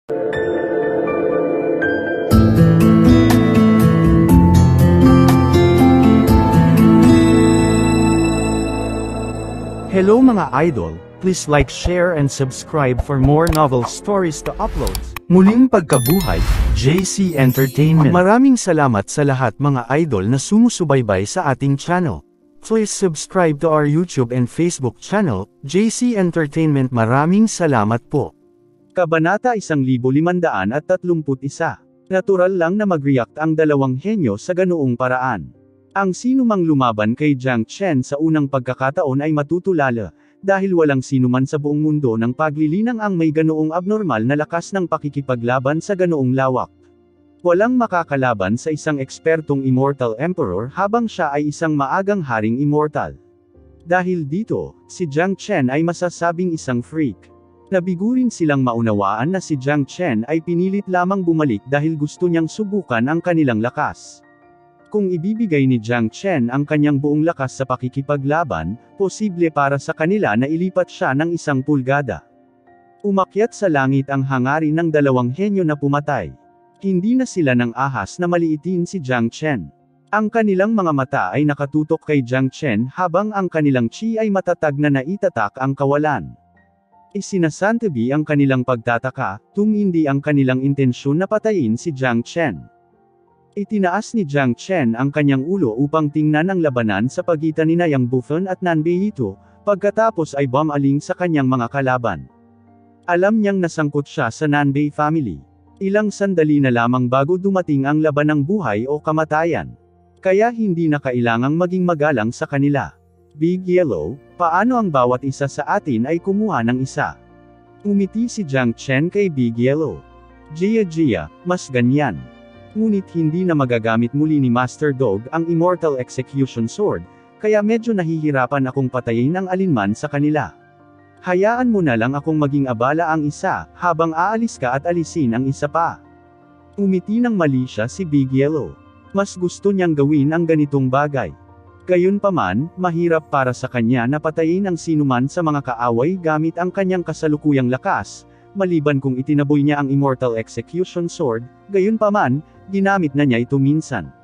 Hello mga idol, please like, share and subscribe for more novel stories to uploads. Muling pagkabuhay, JC Entertainment. Maraming salamat sa lahat mga idol na sumusubaybay sa ating channel. Please subscribe to our YouTube and Facebook channel, JC Entertainment. Maraming salamat po. Kabanata 1531. Natural lang na mag-react ang dalawang henyo sa ganoong paraan. Ang sinumang lumaban kay Jiang Chen sa unang pagkakataon ay matutulala, dahil walang sinuman sa buong mundo ng paglilinang ang may ganoong abnormal na lakas ng pakikipaglaban sa ganoong lawak. Walang makakalaban sa isang ekspertong immortal emperor habang siya ay isang maagang haring immortal. Dahil dito, si Jiang Chen ay masasabing isang freak. Nabigurin silang maunawaan na si Jiang Chen ay pinilit lamang bumalik dahil gusto niyang subukan ang kanilang lakas. Kung ibibigay ni Jiang Chen ang kanyang buong lakas sa pakikipaglaban, posible para sa kanila na ilipat siya ng 1 pulgada. Umakyat sa langit ang hangarin ng dalawang henyo na pumatay. Hindi na sila ng ahas na maliitin si Jiang Chen. Ang kanilang mga mata ay nakatutok kay Jiang Chen habang ang kanilang chi ay matatag na naitatak ang kawalan. Isinasantabi ang kanilang pagtataka, hindi ang kanilang intensyon na patayin si Jiang Chen. Itinaas ni Jiang Chen ang kanyang ulo upang tingnan ang labanan sa pagitan ni Yang Bufan at Nanbei Ito, pagkatapos ay bumaling sa kanyang mga kalaban. Alam niyang nasangkot siya sa Nanbei family. Ilang sandali na lamang bago dumating ang laban ng buhay o kamatayan. Kaya hindi na kailangang maging magalang sa kanila. Big Yellow, paano ang bawat isa sa atin ay kumuha ng isa? Umiti si Jiang Chen kay Big Yellow. Jia, mas ganyan. Ngunit hindi na magagamit muli ni Master Dog ang Immortal Execution Sword, kaya medyo nahihirapan akong patayin ang alinman sa kanila. Hayaan mo na lang akong maging abala ang isa, habang aalis ka at alisin ang isa pa. Umiti ng mali siya si Big Yellow. Mas gusto niyang gawin ang ganitong bagay. Gayunpaman, mahirap para sa kanya na patayin ang sinuman sa mga kaaway gamit ang kanyang kasalukuyang lakas, maliban kung itinaboy niya ang Immortal Execution Sword, gayunpaman, ginamit na niya ito minsan.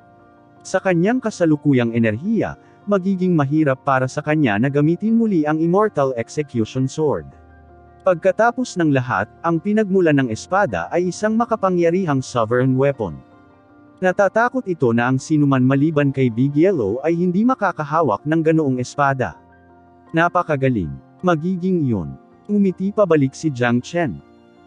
Sa kanyang kasalukuyang enerhiya, magiging mahirap para sa kanya na gamitin muli ang Immortal Execution Sword. Pagkatapos ng lahat, ang pinagmulan ng espada ay isang makapangyarihang sovereign weapon. Natatakot ito na ang sinuman maliban kay Big Yellow ay hindi makakahawak ng ganoong espada. Napakagaling. Magiging iyon. Umiti pabalik si Jiang Chen.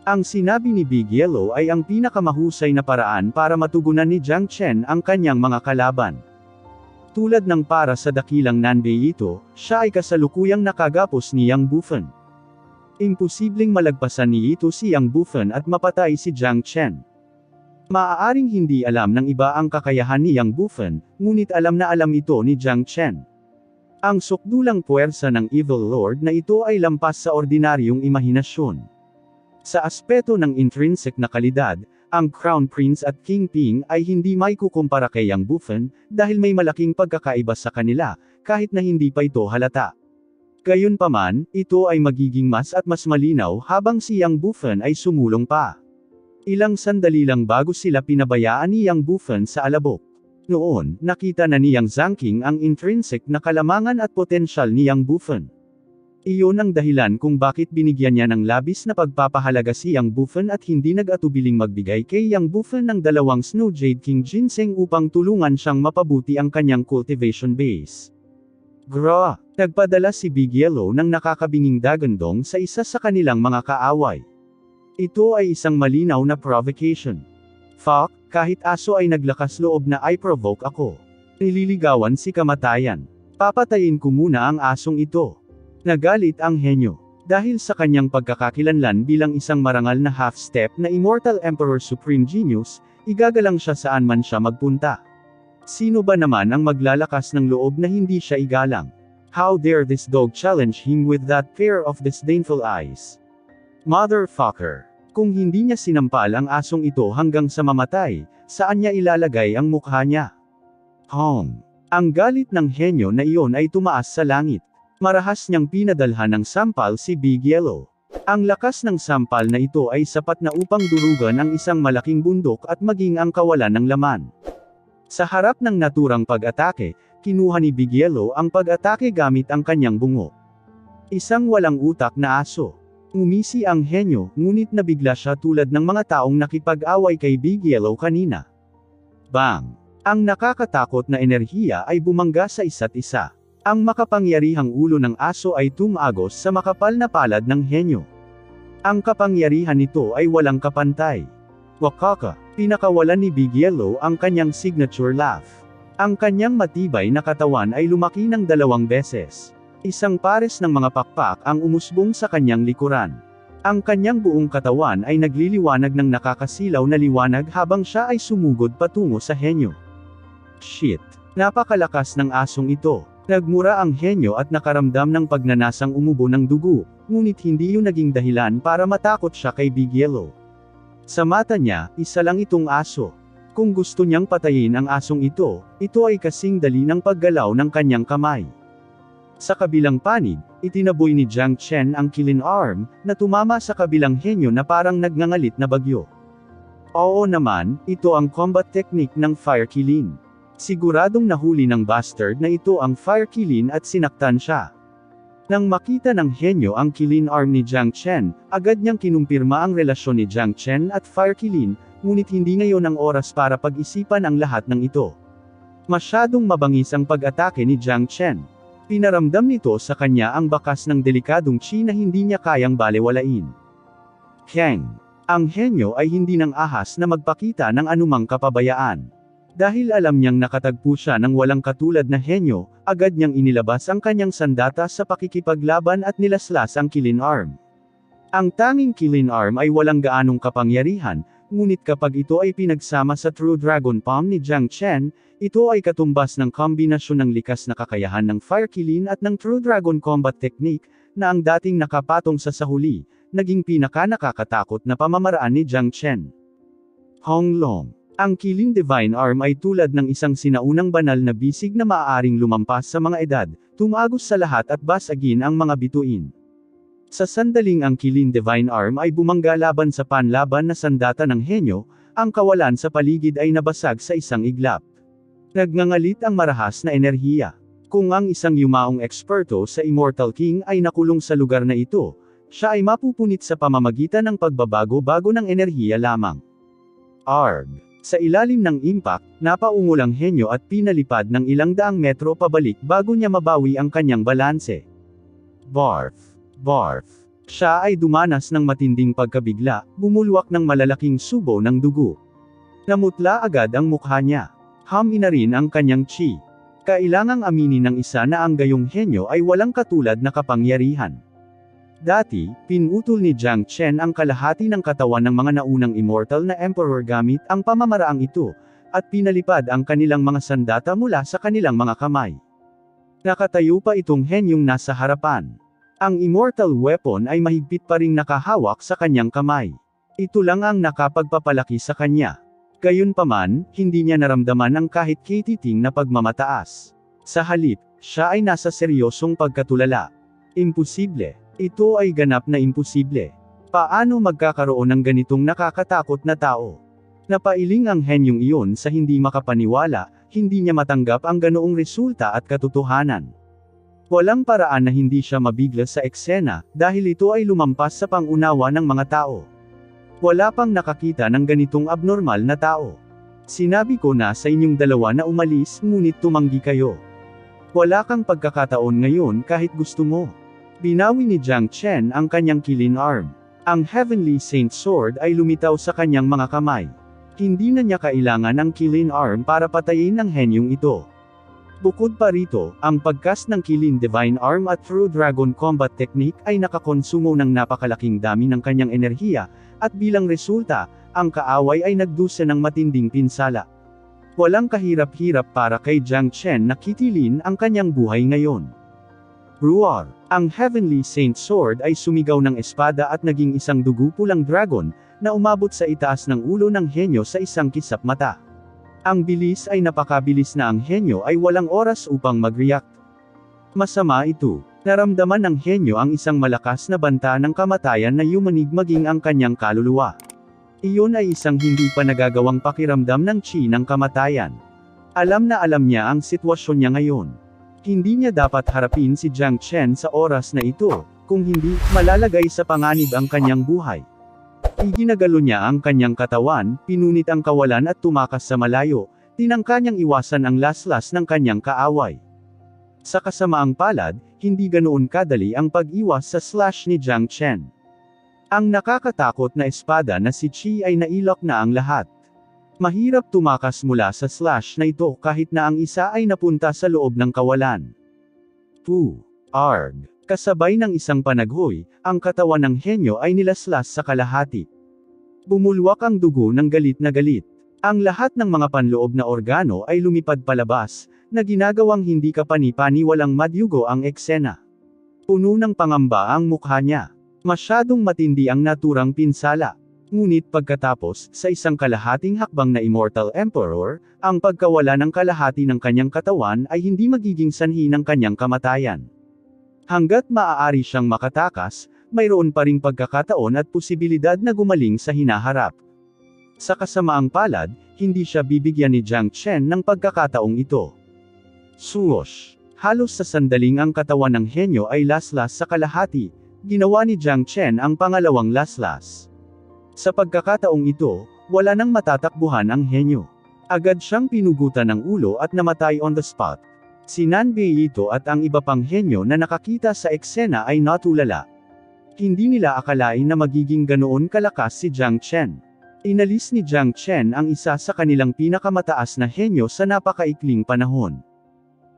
Ang sinabi ni Big Yellow ay ang pinakamahusay na paraan para matugunan ni Jiang Chen ang kanyang mga kalaban. Tulad ng para sa dakilang Nanbei Ito, siya ay kasalukuyang nakagapos ni Yang Bufan. Imposibleng malagpasan ni Ito si Yang Bufan at mapatay si Jiang Chen. Maaaring hindi alam ng iba ang kakayahan ni Yang Bufan, ngunit alam na alam ito ni Jiang Chen. Ang sukdulang puwersa ng Evil Lord na ito ay lampas sa ordinaryong imahinasyon. Sa aspeto ng intrinsic na kalidad, ang Crown Prince at King Ping ay hindi maikukumpara kay Yang Bufan, dahil may malaking pagkakaiba sa kanila, kahit na hindi pa ito halata. Gayunpaman, ito ay magiging mas at mas malinaw habang si Yang Bufan ay sumulong pa. Ilang sandali lang bago sila pinabayaan ni Yang Bufan sa alabok. Noon, nakita na ni Yang Zhangqing ang intrinsic na kalamangan at potensyal ni Yang Bufan. Iyon ang dahilan kung bakit binigyan niya ng labis na pagpapahalaga si Yang Bufan at hindi nag-atubiling magbigay kay Yang Bufan ng 2 Snow Jade King Ginseng upang tulungan siyang mapabuti ang kanyang cultivation base. Gra! Nagpadala si Big Yellow ng nakakabinging dagandong sa isa sa kanilang mga kaaway. Ito ay isang malinaw na provocation. Fuck, kahit aso ay naglakas loob na i-provoke ako. Nililigawan si kamatayan. Papatayin ko muna ang asong ito. Nagalit ang henyo. Dahil sa kanyang pagkakakilanlan bilang isang marangal na half-step na Immortal Emperor Supreme Genius, igagalang siya saan man siya magpunta. Sino ba naman ang maglalakas ng loob na hindi siya igalang? How dare this dog challenge him with that pair of disdainful eyes? Motherfucker! Kung hindi niya sinampal ang asong ito hanggang sa mamatay, saan niya ilalagay ang mukha niya? Ang galit ng henyo na iyon ay tumaas sa langit. Marahas niyang pinadalhan ng sampal si Big Yellow. Ang lakas ng sampal na ito ay sapat na upang durugan ang isang malaking bundok at maging ang kawalan ng laman. Sa harap ng naturang pag-atake, kinuha ni Big Yellow ang pag-atake gamit ang kanyang bungo. Isang walang utak na aso. Umisi ang henyo, ngunit nabigla siya tulad ng mga taong nakipag-away kay Big Yellow kanina. Bang! Ang nakakatakot na enerhiya ay bumangga sa isa't isa. Ang makapangyarihang ulo ng aso ay tumagos sa makapal na palad ng henyo. Ang kapangyarihan nito ay walang kapantay. Wakaka, pinakawalan ni Big Yellow ang kanyang signature laugh. Ang kanyang matibay na katawan ay lumaki ng 2 beses. Isang pares ng mga pakpak ang umusbong sa kanyang likuran. Ang kanyang buong katawan ay nagliliwanag ng nakakasilaw na liwanag habang siya ay sumugod patungo sa henyo. Shit! Napakalakas ng asong ito. Nagmura ang henyo at nakaramdam ng pagnanasang umubo ng dugo, ngunit hindi yun naging dahilan para matakot siya kay Big Yellow. Sa mata niya, isa lang itong aso. Kung gusto niyang patayin ang asong ito ay kasing dali ng paggalaw ng kanyang kamay. Sa kabilang panig, itinaboy ni Jiang Chen ang killing arm, na tumama sa kabilang henyo na parang nagngangalit na bagyo. Oo naman, ito ang combat technique ng Fire Kilin. Siguradong nahuli ng bastard na ito ang Fire Kilin at sinaktan siya. Nang makita ng henyo ang killing arm ni Jiang Chen, agad niyang kinumpirma ang relasyon ni Jiang Chen at Fire Kilin, ngunit hindi ngayon ang oras para pag-isipan ang lahat ng ito. Masyadong mabangis ang pag-atake ni Jiang Chen. Pinaramdam nito sa kanya ang bakas ng delikadong chi na hindi niya kayang balewalain. Kang. Ang henyo ay hindi nang ahas na magpakita ng anumang kapabayaan. Dahil alam niyang nakatagpo siya ng walang katulad na henyo, agad niyang inilabas ang kanyang sandata sa pakikipaglaban at nilaslas ang killing arm. Ang tanging killing arm ay walang gaanong kapangyarihan, ngunit kapag ito ay pinagsama sa True Dragon Palm ni Jiang Chen, ito ay katumbas ng kombinasyon ng likas na kakayahan ng Fire Kilin at ng True Dragon Combat Technique, na ang dating nakapatong sa sahuli, naging pinaka-nakakatakot na pamamaraan ni Jiang Chen. Hong Long. Ang Kilin Divine Arm ay tulad ng isang sinaunang banal na bisig na maaaring lumampas sa mga edad, tumagos sa lahat at basagin ang mga bituin. Sa sandaling ang Kilin Divine Arm ay bumangga laban sa panlaban na sandata ng henyo, ang kawalan sa paligid ay nabasag sa isang iglap. Nagngangalit ang marahas na enerhiya. Kung ang isang yumaong eksperto sa Immortal King ay nakulong sa lugar na ito, siya ay mapupunit sa pamamagitan ng pagbabago-bago ng enerhiya lamang. Arg. Sa ilalim ng impact, napaungol ang henyo at pinalipad ng ilang daang metro pabalik bago niya mabawi ang kanyang balanse. Barf. Barf. Siya ay dumanas ng matinding pagkabigla, bumulwak ng malalaking subo ng dugo. Namutla agad ang mukha niya. Humi na rin ang kanyang chi. Kailangang aminin ng isa na ang gayong henyo ay walang katulad na kapangyarihan. Dati, pinutol ni Jiang Chen ang kalahati ng katawan ng mga naunang immortal na emperor gamit ang pamamaraang ito, at pinalipad ang kanilang mga sandata mula sa kanilang mga kamay. Nakatayo pa itong henyong nasa harapan. Ang immortal weapon ay mahigpit pa ring nakahawak sa kanyang kamay. Ito lang ang nakapagpapalaki sa kanya. Gayunpaman, hindi niya naramdaman ang kahit katiting na pagmamataas. Sa halip, siya ay nasa seryosong pagkatulala. Imposible. Ito ay ganap na imposible. Paano magkakaroon ng ganitong nakakatakot na tao? Napailing ang henyong iyon sa hindi makapaniwala, hindi niya matanggap ang ganoong resulta at katotohanan. Walang paraan na hindi siya mabigla sa eksena, dahil ito ay lumampas sa pangunawa ng mga tao. Wala pang nakakita ng ganitong abnormal na tao. Sinabi ko na sa inyong dalawa na umalis, ngunit tumanggi kayo. Wala kang pagkakataon ngayon kahit gusto mo. Binawi ni Jiang Chen ang kanyang killing arm. Ang Heavenly Saint Sword ay lumitaw sa kanyang mga kamay. Hindi na niya kailangan ang killing arm para patayin ang henyong ito. Bukod pa rito, ang pagcast ng Kilin Divine Arm at True Dragon Combat Technique ay nakakonsumo ng napakalaking dami ng kanyang enerhiya, at bilang resulta, ang kaaway ay nagdusa ng matinding pinsala. Walang kahirap-hirap para kay Jiang Chen na kitilin ang kanyang buhay ngayon. Roar! Ang Heavenly Saint Sword ay sumigaw ng espada at naging isang dugo-pulang dragon, na umabot sa itaas ng ulo ng henyo sa isang kisap mata. Ang bilis ay napakabilis na ang henyo ay walang oras upang mag-react. Masama ito. Naramdaman ng henyo ang isang malakas na banta ng kamatayan na yumanig maging ang kanyang kaluluwa. Iyon ay isang hindi pa nagagawang pakiramdam ng chi ng kamatayan. Alam na alam niya ang sitwasyon niya ngayon. Hindi niya dapat harapin si Jiang Chen sa oras na ito, kung hindi, malalagay sa panganib ang kanyang buhay. Iginagalo niya ang kanyang katawan, pinunit ang kawalan at tumakas sa malayo, tinangka niyang iwasan ang laslas ng kanyang kaaway. Sa kasamaang palad, hindi ganoon kadali ang pag-iwas sa slash ni Jiang Chen. Ang nakakatakot na espada na si Chi ay nailok na ang lahat. Mahirap tumakas mula sa slash na ito kahit na ang isa ay napunta sa loob ng kawalan. Arg. Kasabay ng isang panaghoy, ang katawan ng henyo ay nilaslas sa kalahati. Bumulwak ang dugo ng galit na galit. Ang lahat ng mga panloob na organo ay lumipad palabas, na ginagawang hindi kapani-pani walang madyugo ang eksena. Puno ng pangamba ang mukha niya. Masyadong matindi ang naturang pinsala. Ngunit pagkatapos, sa isang kalahating hakbang na Immortal Emperor, ang pagkawala ng kalahati ng kanyang katawan ay hindi magiging sanhi ng kanyang kamatayan. Hanggat maaari siyang makatakas, mayroon pa ring pagkakataon at posibilidad na gumaling sa hinaharap. Sa kasamaang palad, hindi siya bibigyan ni Jiang Chen ng pagkakataong ito. Swoosh! Halos sa sandaling ang katawan ng henyo ay laslas sa kalahati, ginawa ni Jiang Chen ang pangalawang laslas. Sa pagkakataong ito, wala nang matatakbuhan ang henyo. Agad siyang pinugutan ng ulo at namatay on the spot. Si Nanbei ito at ang iba pang henyo na nakakita sa eksena ay natulala. Hindi nila akalain na magiging ganoon kalakas si Jiang Chen. Inalis ni Jiang Chen ang isa sa kanilang pinakamataas na henyo sa napakaikling panahon.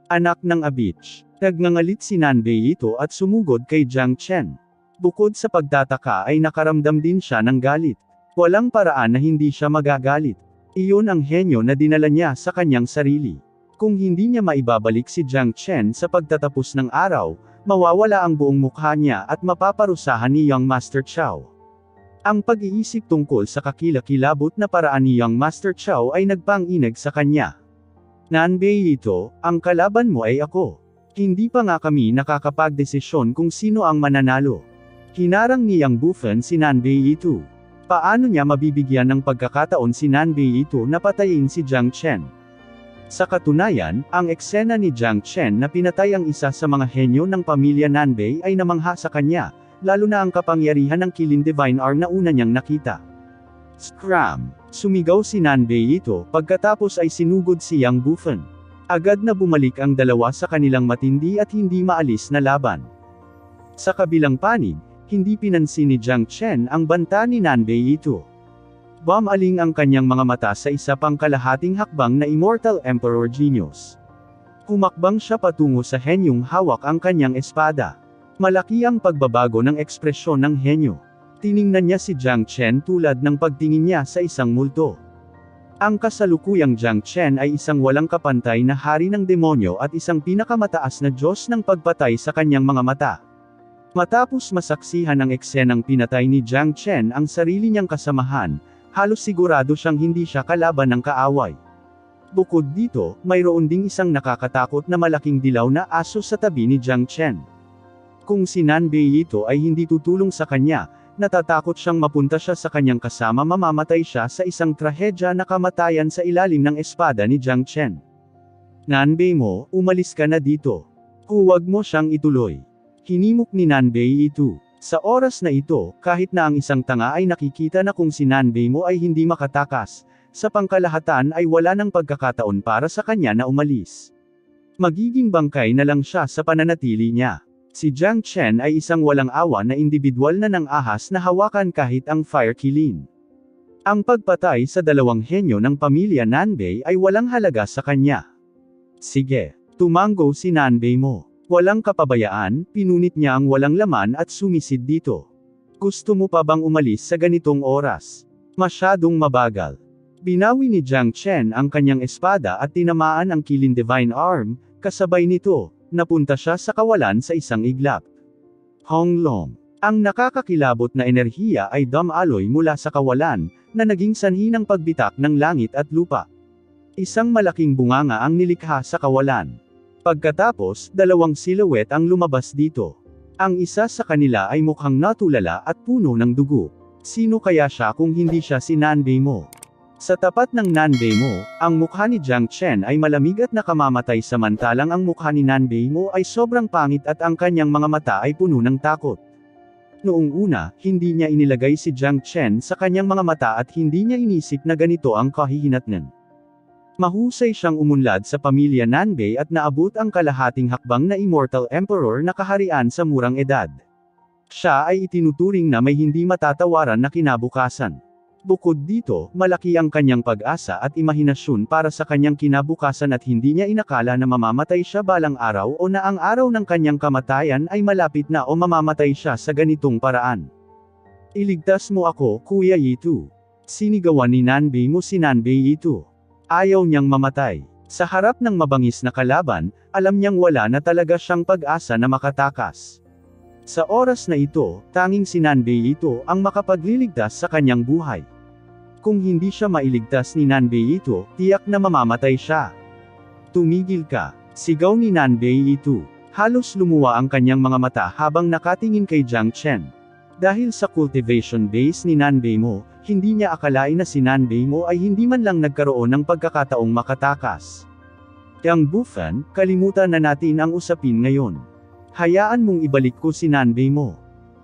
Anak ng Abich. Nagngangalit si Nanbei ito at sumugod kay Jiang Chen. Bukod sa pagtataka ay nakaramdam din siya ng galit. Walang paraan na hindi siya magagalit. Iyon ang henyo na dinala niya sa kanyang sarili. Kung hindi niya maibabalik si Jiang Chen sa pagtatapos ng araw, mawawala ang buong mukha niya at mapaparusahan ni Young Master Chow. Ang pag-iisip tungkol sa kakilakilabot na paraan ni Young Master Chow ay nagpang-inag sa kanya. Nanbei ito, ang kalaban mo ay ako. Hindi pa nga kami nakakapagdesisyon kung sino ang mananalo. Hinarang ni Yang Bufen si Nanbei ito. Paano niya mabibigyan ng pagkakataon si Nanbei ito na patayin si Jiang Chen? Sa katunayan, ang eksena ni Jiang Chen na pinatay ang isa sa mga henyo ng pamilya Nanbei ay namangha sa kanya, lalo na ang kapangyarihan ng Kilin Divine Arm na una niyang nakita. Scram! Sumigaw si Nanbei ito, pagkatapos ay sinugod si Yang Bufen. Agad na bumalik ang dalawa sa kanilang matindi at hindi maalis na laban. Sa kabilang panig, hindi pinansin ni Jiang Chen ang banta ni Nanbei ito. Bumaling ang kanyang mga mata sa isa pang kalahating hakbang na Immortal Emperor Genius. Humakbang siya patungo sa henyong hawak ang kanyang espada. Malaki ang pagbabago ng ekspresyon ng henyo. Tiningnan niya si Jiang Chen tulad ng pagtingin niya sa isang multo. Ang kasalukuyang Jiang Chen ay isang walang kapantay na hari ng demonyo at isang pinakamataas na Diyos ng pagpatay sa kanyang mga mata. Matapos masaksihan ang eksenang pinatay ni Jiang Chen ang sarili niyang kasamahan, halos sigurado siyang hindi siya kalaban ng kaaway. Bukod dito, mayroon ding isang nakakatakot na malaking dilaw na aso sa tabi ni Jiang Chen. Kung si Nanbei ito ay hindi tutulong sa kanya, natatakot siyang mapunta siya sa kanyang kasama mamamatay siya sa isang trahedya na kamatayan sa ilalim ng espada ni Jiang Chen. Nanbei mo, umalis ka na dito. Huwag mo siyang ituloy. Hinimok ni Nanbei ito. Sa oras na ito, kahit na ang isang tanga ay nakikita na kung si Nanbei mo ay hindi makatakas, sa pangkalahatan ay wala ng pagkakataon para sa kanya na umalis. Magiging bangkay na lang siya sa pananatili niya. Si Jiang Chen ay isang walang awa na individual na nang ahas na hawakan kahit ang Fire Kilin. Ang pagpatay sa dalawang henyo ng pamilya Nanbei ay walang halaga sa kanya. Sige, tumango si Nanbei mo. Walang kapabayaan, pinunit niya ang walang laman at sumisid dito. Gusto mo pa bang umalis sa ganitong oras? Masyadong mabagal. Binawi ni Jiang Chen ang kanyang espada at tinamaan ang Kilin Divine Arm, kasabay nito, napunta siya sa kawalan sa isang iglap. Honglong. Ang nakakakilabot na enerhiya ay dumaloy mula sa kawalan, na naging sanhi ng pagbitak ng langit at lupa. Isang malaking bunganga ang nilikha sa kawalan. Pagkatapos, dalawang silhouette ang lumabas dito. Ang isa sa kanila ay mukhang natulala at puno ng dugo. Sino kaya siya kung hindi siya si Nanbei Mo? Sa tapat ng Nanbei Mo, ang mukha ni Jiang Chen ay malamig at nakamamatay samantalang ang mukha ni Nanbei Mo ay sobrang pangit at ang kanyang mga mata ay puno ng takot. Noong una, hindi niya inilagay si Jiang Chen sa kanyang mga mata at hindi niya inisip na ganito ang kahihinatnan. Mahusay siyang umunlad sa pamilya Nanbei at naabot ang kalahating hakbang na Immortal Emperor na kaharian sa murang edad. Siya ay itinuturing na may hindi matatawaran na kinabukasan. Bukod dito, malaki ang kanyang pag-asa at imahinasyon para sa kanyang kinabukasan at hindi niya inakala na mamamatay siya balang araw o na ang araw ng kanyang kamatayan ay malapit na o mamamatay siya sa ganitong paraan. Iligtas mo ako, Kuya Yitu. Sinigawan ni Nanbei Mo si Nanbei Yitu. Ayaw niyang mamatay. Sa harap ng mabangis na kalaban, alam niyang wala na talaga siyang pag-asa na makatakas. Sa oras na ito, tanging si Nanbei Yitu ang makapagliligtas sa kanyang buhay. Kung hindi siya mailigtas ni Nanbei Yitu, tiyak na mamamatay siya. Tumigil ka, sigaw ni Nanbei Yitu. Halos lumuwa ang kanyang mga mata habang nakatingin kay Jiang Chen. Dahil sa cultivation base ni Nanbei Mo, hindi niya akalain na si Nanbei Mo ay hindi man lang nagkaroon ng pagkakataong makatakas. Yang Bufan, kalimutan na natin ang usapin ngayon. Hayaan mong ibalik ko si Nanbei Mo.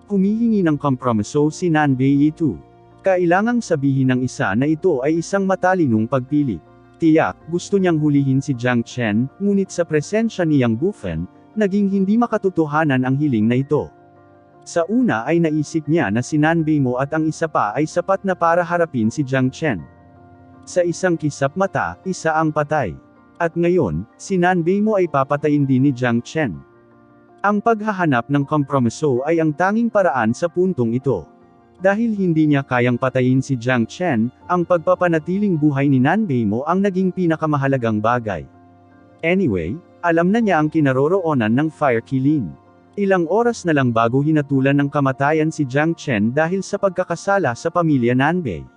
Humihingi ng kompromiso si Nanbei Yitu. Kailangang sabihin ng isa na ito ay isang matalinong pagpili. Tiyak, gusto niyang hulihin si Jiang Chen, ngunit sa presensya ni Yang Bufan, naging hindi makatotohanan ang hiling na ito. Sa una ay naisip niya na si Nanbei Mo at ang isa pa ay sapat na para harapin si Jiang Chen. Sa isang kisap mata, isa ang patay. At ngayon, si Nanbei Mo ay papatayin din ni Jiang Chen. Ang paghahanap ng kompromiso ay ang tanging paraan sa puntong ito. Dahil hindi niya kayang patayin si Jiang Chen, ang pagpapanatiling buhay ni Nanbei Mo ang naging pinakamahalagang bagay. Anyway, alam na niya ang kinaroroonan ng Fire Qilin. Ilang oras na lang bago hinatulan ng kamatayan si Jiang Chen dahil sa pagkakasala sa pamilya Nanbei.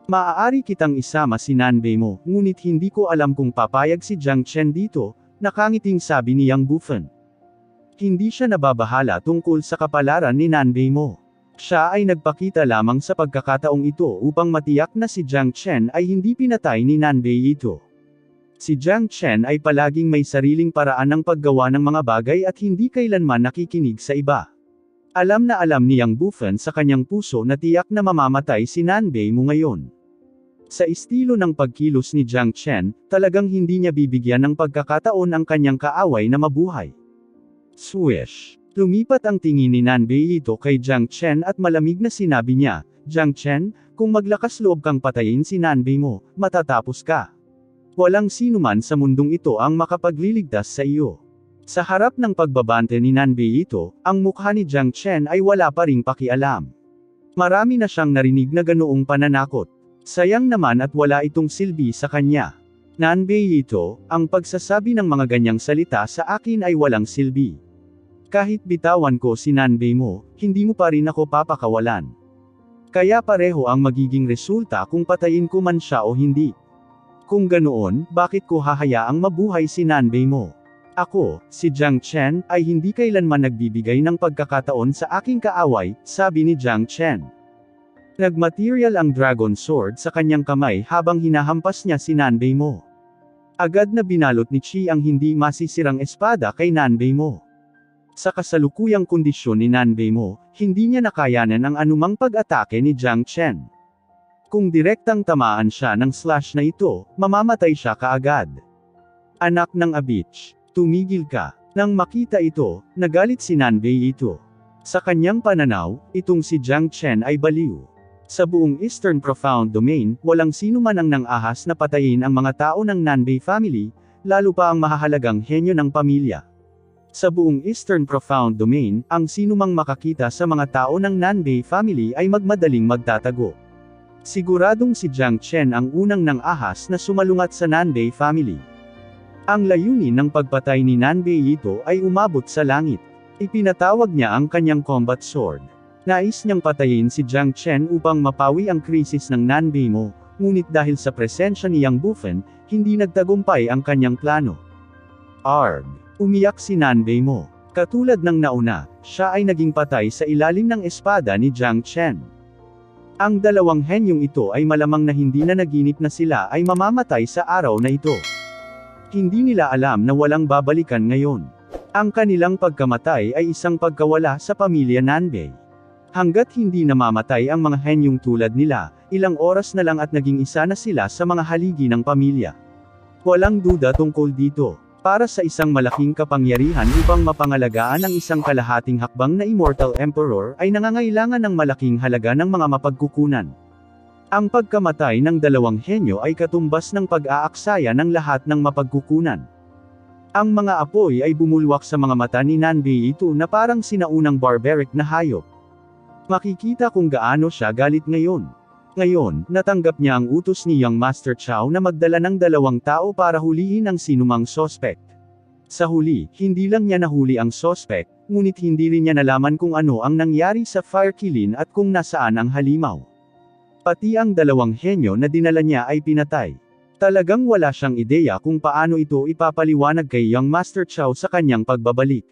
Maaari kitang isama si Nanbei Mo, ngunit hindi ko alam kung papayag si Jiang Chen dito, nakangiting sabi ni Yang Bufan. Hindi siya nababahala tungkol sa kapalaran ni Nanbei Mo. Siya ay nagpakita lamang sa pagkakataong ito upang matiyak na si Jiang Chen ay hindi pinatay ni Nanbei ito. Si Jiang Chen ay palaging may sariling paraan ng paggawa ng mga bagay at hindi kailanman nakikinig sa iba. Alam na alam ni Yang Bufan sa kanyang puso na tiyak na mamamatay si Nanbei Mo ngayon. Sa estilo ng pagkilos ni Jiang Chen, talagang hindi niya bibigyan ng pagkakataon ang kanyang kaaway na mabuhay. Swish! Lumipat ang tingin ni Nanbei ito kay Jiang Chen at malamig na sinabi niya, Jiang Chen, kung maglakas loob kang patayin si Nanbei Mo, matatapos ka. Walang sinuman sa mundong ito ang makapagliligtas sa iyo. Sa harap ng pagbabante ni Nanbei ito, ang mukha ni Jiang Chen ay wala pa ring pakialam. Marami na siyang narinig na ganoong pananakot. Sayang naman at wala itong silbi sa kanya. Nanbei ito, ang pagsasabi ng mga ganyang salita sa akin ay walang silbi. Kahit bitawan ko si Nanbei Mo, hindi mo pa rin ako papakawalan. Kaya pareho ang magiging resulta kung patayin ko man siya o hindi. Kung ganoon, bakit ko hahayaang mabuhay si Nanbei Mo? Ako, si Jiang Chen, ay hindi kailanman nagbibigay ng pagkakataon sa aking kaaway, sabi ni Jiang Chen. Nagmaterial ang Dragon Sword sa kanyang kamay habang hinahampas niya si Nanbei Mo. Agad na binalot ni Qi ang hindi masisirang espada kay Nanbei Mo. Sa kasalukuyang kondisyon ni Nanbei Mo, hindi niya nakayanan ang anumang pag-atake ni Jiang Chen. Kung direktang tamaan siya ng slash na ito, mamamatay siya kaagad. Anak ng abich, tumigil ka. Nang makita ito, nagalit si Nanbei ito. Sa kanyang pananaw, itong si Jiang Chen ay baliw. Sa buong Eastern Profound Domain, walang sino man ang nang-ahas na patayin ang mga tao ng Nanbei family, lalo pa ang mahahalagang henyo ng pamilya. Sa buong Eastern Profound Domain, ang sinumang makakita sa mga tao ng Nanbei family ay magmadaling magtatago. Siguradong si Jiang Chen ang unang nang-ahas na sumalungat sa Nanbei family. Ang layunin ng pagpatay ni Nanbei ito ay umabot sa langit. Ipinatawag niya ang kanyang combat sword. Nais niyang patayin si Jiang Chen upang mapawi ang krisis ng Nanbei Mo, ngunit dahil sa presensya ni Yang Bufan, hindi nagtagumpay ang kanyang plano. Arg! Umiyak si Nanbei mo. Katulad ng nauna, siya ay naging patay sa ilalim ng espada ni Jiang Chen. Ang dalawang henyong ito ay malamang na hindi na naginip na sila ay mamamatay sa araw na ito. Hindi nila alam na walang babalikan ngayon. Ang kanilang pagkamatay ay isang pagkawala sa pamilya Nanbei. Hanggat hindi namamatay ang mga henyong tulad nila, ilang oras na lang at naging isa na sila sa mga haligi ng pamilya. Walang duda tungkol dito. Para sa isang malaking kapangyarihan upang mapangalagaan ang isang kalahating hakbang na Immortal Emperor ay nangangailangan ng malaking halaga ng mga mapagkukunan. Ang pagkamatay ng dalawang henyo ay katumbas ng pag-aaksaya ng lahat ng mapagkukunan. Ang mga apoy ay bumulwak sa mga mata ni Nanbei ito na parang sinaunang barbaric na hayop. Makikita kung gaano siya galit ngayon. Ngayon, natanggap niya ang utos ni Young Master Chow na magdala ng 2 tao para hulihin ang sinumang sospek. Sa huli, hindi lang niya nahuli ang sospek, ngunit hindi rin niya nalaman kung ano ang nangyari sa fire killing at kung nasaan ang halimaw. Pati ang 2 henyo na dinala niya ay pinatay. Talagang wala siyang ideya kung paano ito ipapaliwanag kay Young Master Chow sa kanyang pagbabalik.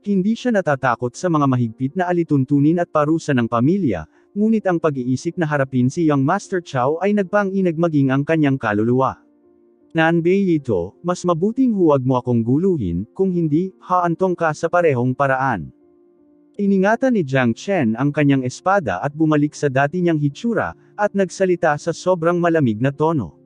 Hindi siya natatakot sa mga mahigpit na alituntunin at parusa ng pamilya, ngunit ang pag-iisip na harapin si Young Master Chow ay nagpang-inag maging ang kanyang kaluluwa. Nanbei ito, mas mabuting huwag mo akong guluhin, kung hindi, haantong ka sa parehong paraan. Iningatan ni Jiang Chen ang kanyang espada at bumalik sa dati niyang hitsura, at nagsalita sa sobrang malamig na tono.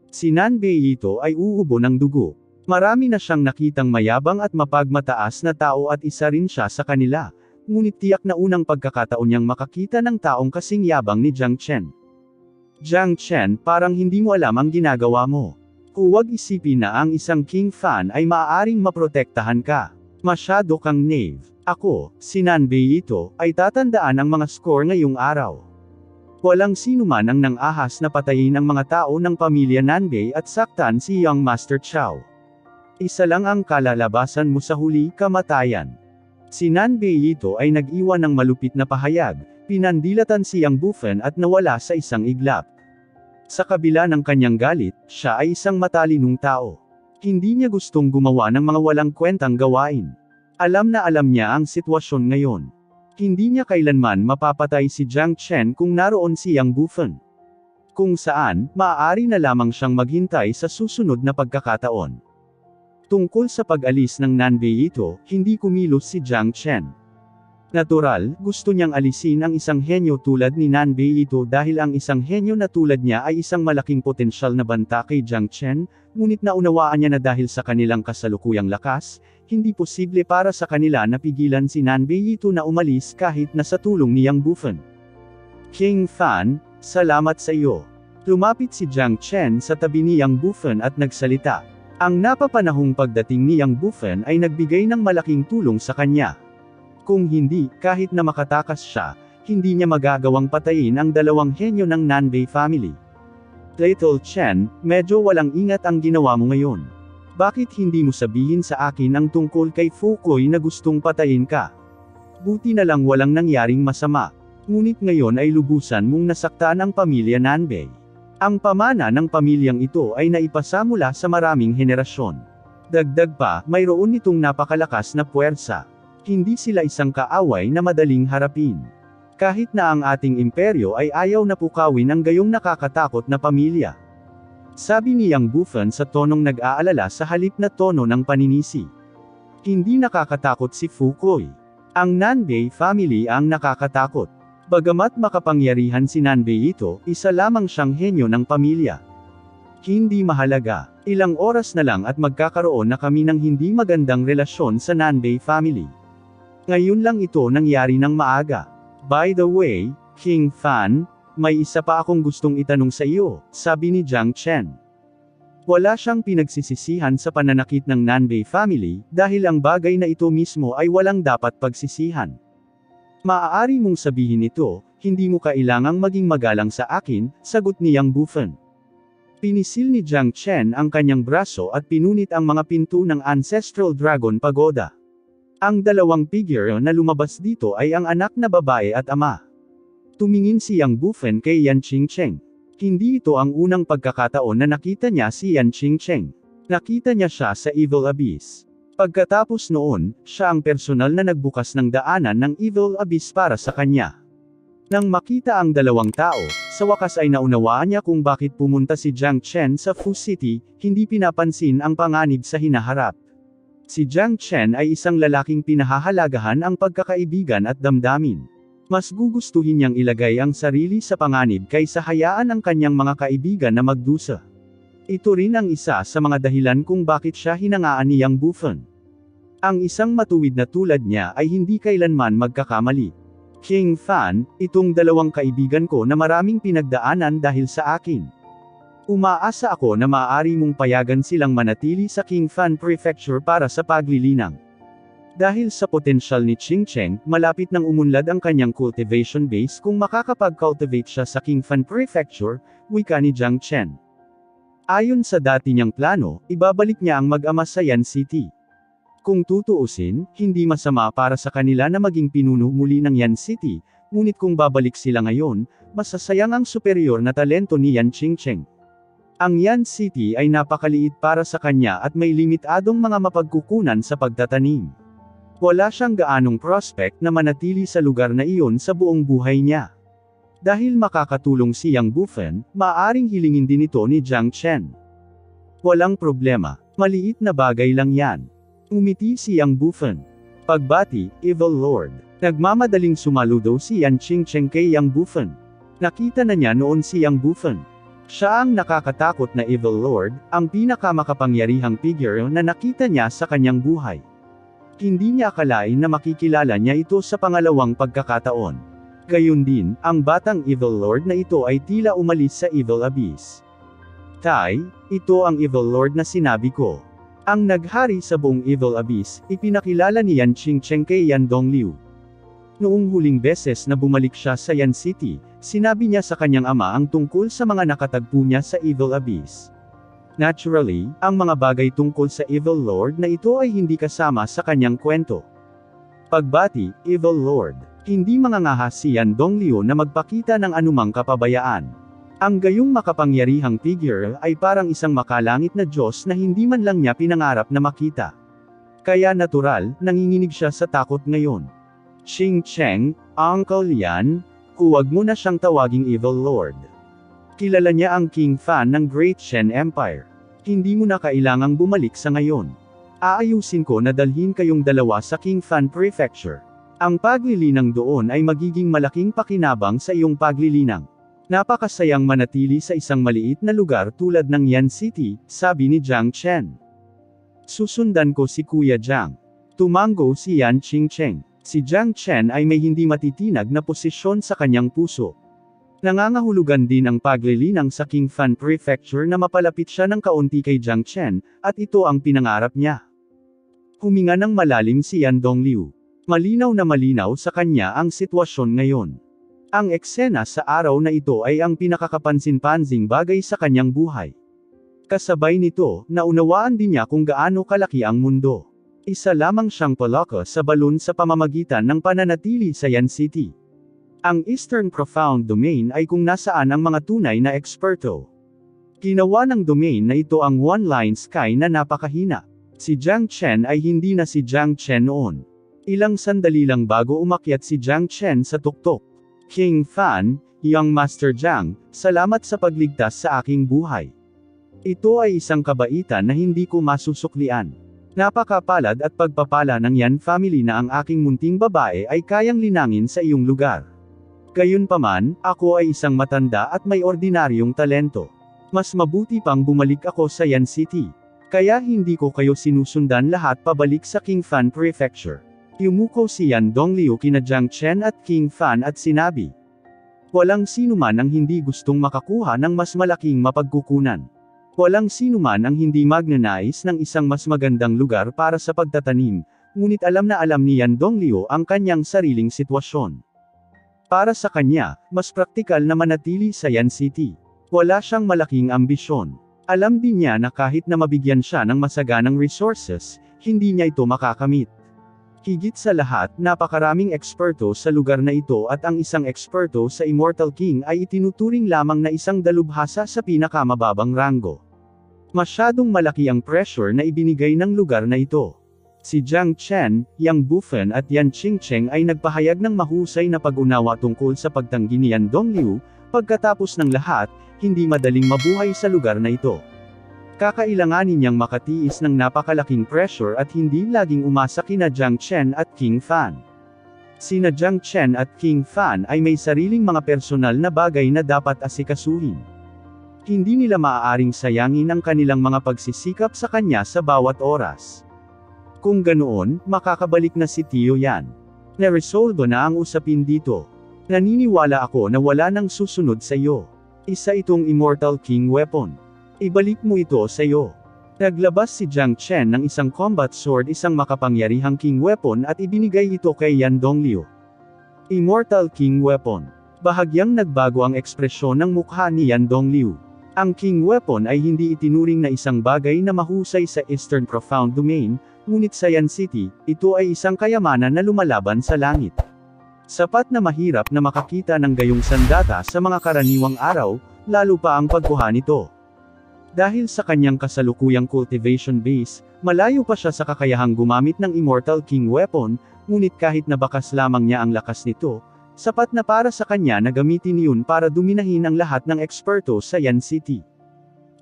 Si Nanbei ito ay uubo ng dugo. Marami na siyang nakitang mayabang at mapagmataas na tao at isa rin siya sa kanila. Ngunit tiyak na unang pagkakataon niyang makakita ng taong kasing yabang ni Jiang Chen. Jiang Chen, parang hindi mo alam ang ginagawa mo. Huwag isipin na ang isang king fan ay maaaring maprotektahan ka. Masyado kang knave. Ako, si Nanbei ito, ay tatandaan ang mga score ngayong araw. Walang sinuman ang nang-ahas na patayin ang mga tao ng pamilya Nanbei at saktan si Young Master Chow. Isa lang ang kalalabasan mo sa huli, kamatayan. Si Nanbei ito ay nag-iwan ng malupit na pahayag, pinandilatan si Yang Bufen at nawala sa isang iglap. Sa kabila ng kanyang galit, siya ay isang matalinong tao. Hindi niya gustong gumawa ng mga walang kwentang gawain. Alam na alam niya ang sitwasyon ngayon. Hindi niya kailanman mapapatay si Jiang Chen kung naroon si Yang Bufen. Kung saan, maaari na lamang siyang maghintay sa susunod na pagkakataon. Tungkol sa pag-alis ng Nanbei ito, hindi kumilos si Jiang Chen. Natural, gusto niyang alisin ang isang henyo tulad ni Nanbei ito dahil ang isang henyo na tulad niya ay isang malaking potensyal na banta kay Jiang Chen, ngunit naunawaan niya na dahil sa kanilang kasalukuyang lakas, hindi posible para sa kanila na pigilan si Nanbei ito na umalis kahit na sa tulong ni Yang Bufen. King Fan, salamat sa iyo. Lumapit si Jiang Chen sa tabi ni Yang Bufen at nagsalita. Ang napapanahong pagdating ni Yang Bufen ay nagbigay ng malaking tulong sa kanya. Kung hindi, kahit na makatakas siya, hindi niya magagawang patayin ang 2 henyo ng Nanbei family. Little Chen, medyo walang ingat ang ginawa mo ngayon. Bakit hindi mo sabihin sa akin ang tungkol kay Fukoy na gustong patayin ka? Buti na lang walang nangyaring masama. Ngunit ngayon ay lubusan mong nasaktan ang pamilya Nanbei. Ang pamana ng pamilyang ito ay naipasa mula sa maraming henerasyon. Dagdag pa, mayroon itong napakalakas na puwersa. Hindi sila isang kaaway na madaling harapin. Kahit na ang ating imperyo ay ayaw na pukawin ang gayong nakakatakot na pamilya. Sabi ni Yang Bufen sa tonong nag-aalala sa halip na tono ng paninisi. Hindi nakakatakot si Fukoy. Ang Nanbei family ang nakakatakot. Bagamat makapangyarihan si Nanbei ito, isa lamang siyang henyo ng pamilya. Hindi mahalaga. Ilang oras na lang at magkakaroon na kami ng hindi magandang relasyon sa Nanbei family. Ngayon lang ito nangyari ng maaga. By the way, King Fan, may isa pa akong gustong itanong sa iyo, sabi ni Jiang Chen. Wala siyang pinagsisisihan sa pananakit ng Nanbei family, dahil ang bagay na ito mismo ay walang dapat pagsisihan. Maaari mong sabihin ito, hindi mo kailangang maging magalang sa akin, sagot ni Yang Bufen. Pinisil ni Jiang Chen ang kanyang braso at pinunit ang mga pinto ng Ancestral Dragon Pagoda. Ang 2 figure na lumabas dito ay ang anak na babae at ama. Tumingin si Yang Bufen kay Yan Qingcheng. Hindi ito ang unang pagkakataon na nakita niya si Yan Qingcheng. Nakita niya siya sa Evil Abyss. Pagkatapos noon, siya ang personal na nagbukas ng daanan ng Evil Abyss para sa kanya. Nang makita ang dalawang tao, sa wakas ay naunawaan niya kung bakit pumunta si Jiang Chen sa Fu City, hindi pinapansin ang panganib sa hinaharap. Si Jiang Chen ay isang lalaking pinahahalagahan ang pagkakaibigan at damdamin. Mas gugustuhin niyang ilagay ang sarili sa panganib kaysa hayaan ang kanyang mga kaibigan na magdusa. Ito rin ang isa sa mga dahilan kung bakit siya hinangaan ni Yang Bufan. Ang isang matuwid na tulad niya ay hindi kailanman magkakamali. King Fan, itong dalawang kaibigan ko na maraming pinagdaanan dahil sa akin. Umaasa ako na maaari mong payagan silang manatili sa King Fan Prefecture para sa paglilinang. Dahil sa potensyal ni Ching Cheng, malapit nang umunlad ang kanyang cultivation base kung makakapag-cultivate siya sa King Fan Prefecture, wika ni Jiang Chen. Ayon sa dati niyang plano, ibabalik niya ang mag-ama sa Yan City. Kung tutuusin, hindi masama para sa kanila na maging pinuno muli ng Yan City, ngunit kung babalik sila ngayon, masasayang ang superior na talento ni Yan Qingcheng. Ang Yan City ay napakaliit para sa kanya at may limitadong mga mapagkukunan sa pagtatanim. Wala siyang gaanong prospect na manatili sa lugar na iyon sa buong buhay niya. Dahil makakatulong si Yang Bufan, maaaring hilingin din ito ni Jiang Chen. Walang problema, maliit na bagay lang yan. Umiti si Yang Bufan. Pagbati, Evil Lord. Nagmamadaling sumaludo si Yan Qingcheng kay Yang Bufan. Nakita na niya noon si Yang Bufan. Siya ang nakakatakot na Evil Lord, ang pinakamakapangyarihang figure na nakita niya sa kanyang buhay. Hindi niya akalain na makikilala niya ito sa pangalawang pagkakataon. Gayun din, ang batang Evil Lord na ito ay tila umalis sa Evil Abyss. Tai, ito ang Evil Lord na sinabi ko. Ang naghari sa buong Evil Abyss, ipinakilala ni Yan Qingcheng kay Yan Dongliu. Noong huling beses na bumalik siya sa Yan City, sinabi niya sa kanyang ama ang tungkol sa mga nakatagpo niya sa Evil Abyss. Naturally, ang mga bagay tungkol sa Evil Lord na ito ay hindi kasama sa kanyang kwento. Pagbati, Evil Lord. Hindi mangangahas si Yan Dongliu na magpakita ng anumang kapabayaan. Ang gayong makapangyarihang figure ay parang isang makalangit na Diyos na hindi man lang niya pinangarap na makita. Kaya natural, nanginginig siya sa takot ngayon. Qingcheng, Uncle Yan, huwag mo na siyang tawaging Evil Lord. Kilala niya ang King Fan ng Great Shen Empire. Hindi mo na kailangang bumalik sa ngayon. Aayusin ko na dalhin kayong dalawa sa King Fan Prefecture. Ang paglilinang doon ay magiging malaking pakinabang sa iyong paglilinang. Napakasayang manatili sa isang maliit na lugar tulad ng Yan City, sabi ni Jiang Chen. Susundan ko si Kuya Jiang. Tumango si Yan Qingcheng. Si Jiang Chen ay may hindi matitinag na posisyon sa kanyang puso. Nangangahulugan din ang paglilinang sa King Fan Prefecture na mapalapit siya ng kaunti kay Jiang Chen, at ito ang pinangarap niya. Huminga ng malalim si Yan Dongliu. Malinaw na malinaw sa kanya ang sitwasyon ngayon. Ang eksena sa araw na ito ay ang pinakakapansin-pansing bagay sa kanyang buhay. Kasabay nito, naunawaan din niya kung gaano kalaki ang mundo. Isa lamang siyang palaka sa balon sa pamamagitan ng pananatili sa Yan City. Ang Eastern Profound Domain ay kung nasaan ang mga tunay na eksperto. Ginawa ng domain na ito ang one-line sky na napakahina. Si Jiang Chen ay hindi na si Jiang Chen noon. Ilang sandali lang bago umakyat si Jiang Chen sa tuktok. King Fan, Young Master Jiang, salamat sa pagligtas sa aking buhay. Ito ay isang kabaitan na hindi ko masusuklian. Napakapalad at pagpapala ng Yan family na ang aking munting babae ay kayang linangin sa iyong lugar. Gayunpaman, ako ay isang matanda at may ordinaryong talento. Mas mabuti pang bumalik ako sa Yan City. Kaya hindi ko kayo sinusundan lahat pabalik sa King Fan Prefecture. Yumuko si Yan Dongliu kina Jiang Chen at King Fan at sinabi. Walang sinuman ang hindi gustong makakuha ng mas malaking mapagkukunan. Walang sinuman ang hindi magnanais ng isang mas magandang lugar para sa pagtatanim, ngunit alam na alam ni Yan Dongliu ang kanyang sariling sitwasyon. Para sa kanya, mas praktikal na manatili sa Yan City. Wala siyang malaking ambisyon. Alam din niya na kahit na mabigyan siya ng masaganang resources, hindi niya ito makakamit. Higit sa lahat, napakaraming eksperto sa lugar na ito at ang isang eksperto sa Immortal King ay itinuturing lamang na isang dalubhasa sa pinakamababang ranggo. Masyadong malaki ang pressure na ibinigay ng lugar na ito. Si Jiang Chen, Yang Bufan at Yan Qingcheng ay nagpahayag ng mahusay na pag-unawa tungkol sa pagtanggi ni Yan Dongliu. Pagkatapos ng lahat, hindi madaling mabuhay sa lugar na ito. Kakailanganin niyang makatiis ng napakalaking pressure at hindi laging umasa kina Jiang Chen at King Fan. Sina Jiang Chen at King Fan ay may sariling mga personal na bagay na dapat asikasuhin. Hindi nila maaaring sayangin ang kanilang mga pagsisikap sa kanya sa bawat oras. Kung ganoon, makakabalik na si Tio Yan. Naresoldo na ang usapin dito. Naniniwala ako na wala nang susunod sa iyo. Isa itong Immortal King Weapon. Ibalik mo ito sa iyo. Naglabas si Jiang Chen ng isang combat sword, isang makapangyarihang King Weapon, at ibinigay ito kay Yan Dongliu. Immortal King Weapon. Bahagyang nagbago ang ekspresyon ng mukha ni Yan Dongliu. Ang King Weapon ay hindi itinuring na isang bagay na mahusay sa Eastern Profound Domain, ngunit sa Yan City, ito ay isang kayamanan na lumalaban sa langit. Sapat na mahirap na makakita ng gayong sandata sa mga karaniwang araw, lalo pa ang pagkuha nito. Dahil sa kanyang kasalukuyang cultivation base, malayo pa siya sa kakayahang gumamit ng Immortal King Weapon, ngunit kahit na bakas lamang niya ang lakas nito, sapat na para sa kanya na gamitin iyon para duminahin ang lahat ng eksperto sa Yan City.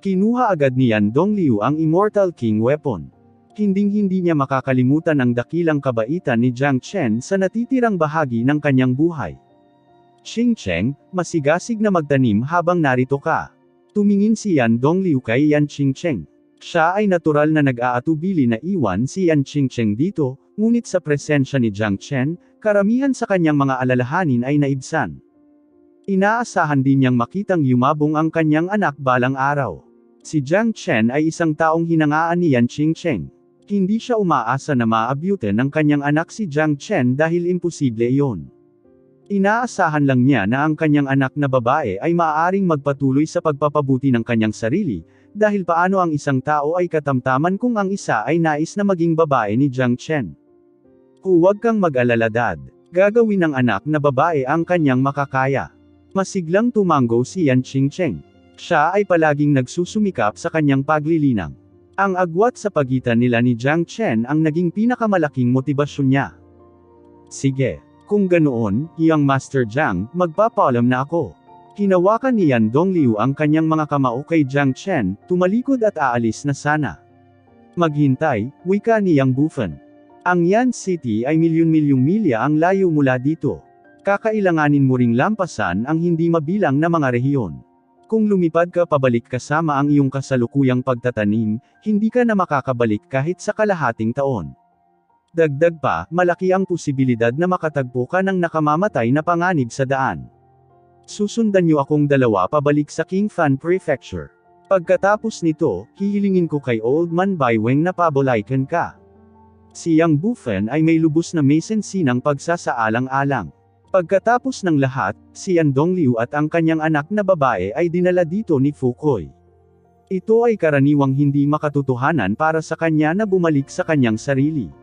Kinuha agad ni Yan Dongliu ang Immortal King Weapon. Hinding-hindi niya makakalimutan ang dakilang kabaitan ni Jiang Chen sa natitirang bahagi ng kanyang buhay. Qingcheng, masigasig na magtanim habang narito ka. Tumingin si Yan Dongliu kay Yan Qingcheng. Siya ay natural na nag-aatubili na iwan si Yan Qingcheng dito, ngunit sa presensya ni Jiang Chen, karamihan sa kanyang mga alalahanin ay naibsan. Inaasahan din niyang makitang yumabong ang kanyang anak balang araw. Si Jiang Chen ay isang taong hinangaan ni Yan Qingcheng. Hindi siya umaasa na maabutin ng kanyang anak si Jiang Chen dahil imposible iyon. Inaasahan lang niya na ang kanyang anak na babae ay maaaring magpatuloy sa pagpapabuti ng kanyang sarili, dahil paano ang isang tao ay katamtaman kung ang isa ay nais na maging babae ni Jiang Chen. Huwag kang mag-alala dad, gagawin ng anak na babae ang kanyang makakaya. Masiglang tumango si Yan Qingcheng. Siya ay palaging nagsusumikap sa kanyang paglilinang. Ang agwat sa pagitan nila ni Jiang Chen ang naging pinakamalaking motibasyon niya. Sige, kung ganoon, Young Master Jiang, magpapaalam na ako. Hinawakan ni Yan Dongliu ang kanyang mga kamao kay Jiang Chen, tumalikod at aalis na sana. Maghintay, wika ni Yang Bufan. Ang Yan City ay milyon-milyong milya ang layo mula dito. Kakailanganin mo ring lampasan ang hindi mabilang na mga rehiyon. Kung lumipad ka pabalik kasama ang iyong kasalukuyang pagtatanim, hindi ka na makakabalik kahit sa kalahating taon. Dagdag pa, malaki ang posibilidad na makatagpo ka ng nakamamatay na panganib sa daan. Susundan niyo akong dalawa pabalik sa King Fan Prefecture. Pagkatapos nito, hihilingin ko kay Old Man Baiweng na pabolaikan ka. Si Yang Bufan ay may lubos na mesensi ng pagsasaalang-alang. Pagkatapos ng lahat, si Yan Dongliu at ang kanyang anak na babae ay dinala dito ni Fukoy. Ito ay karaniwang hindi makatotohanan para sa kanya na bumalik sa kanyang sarili.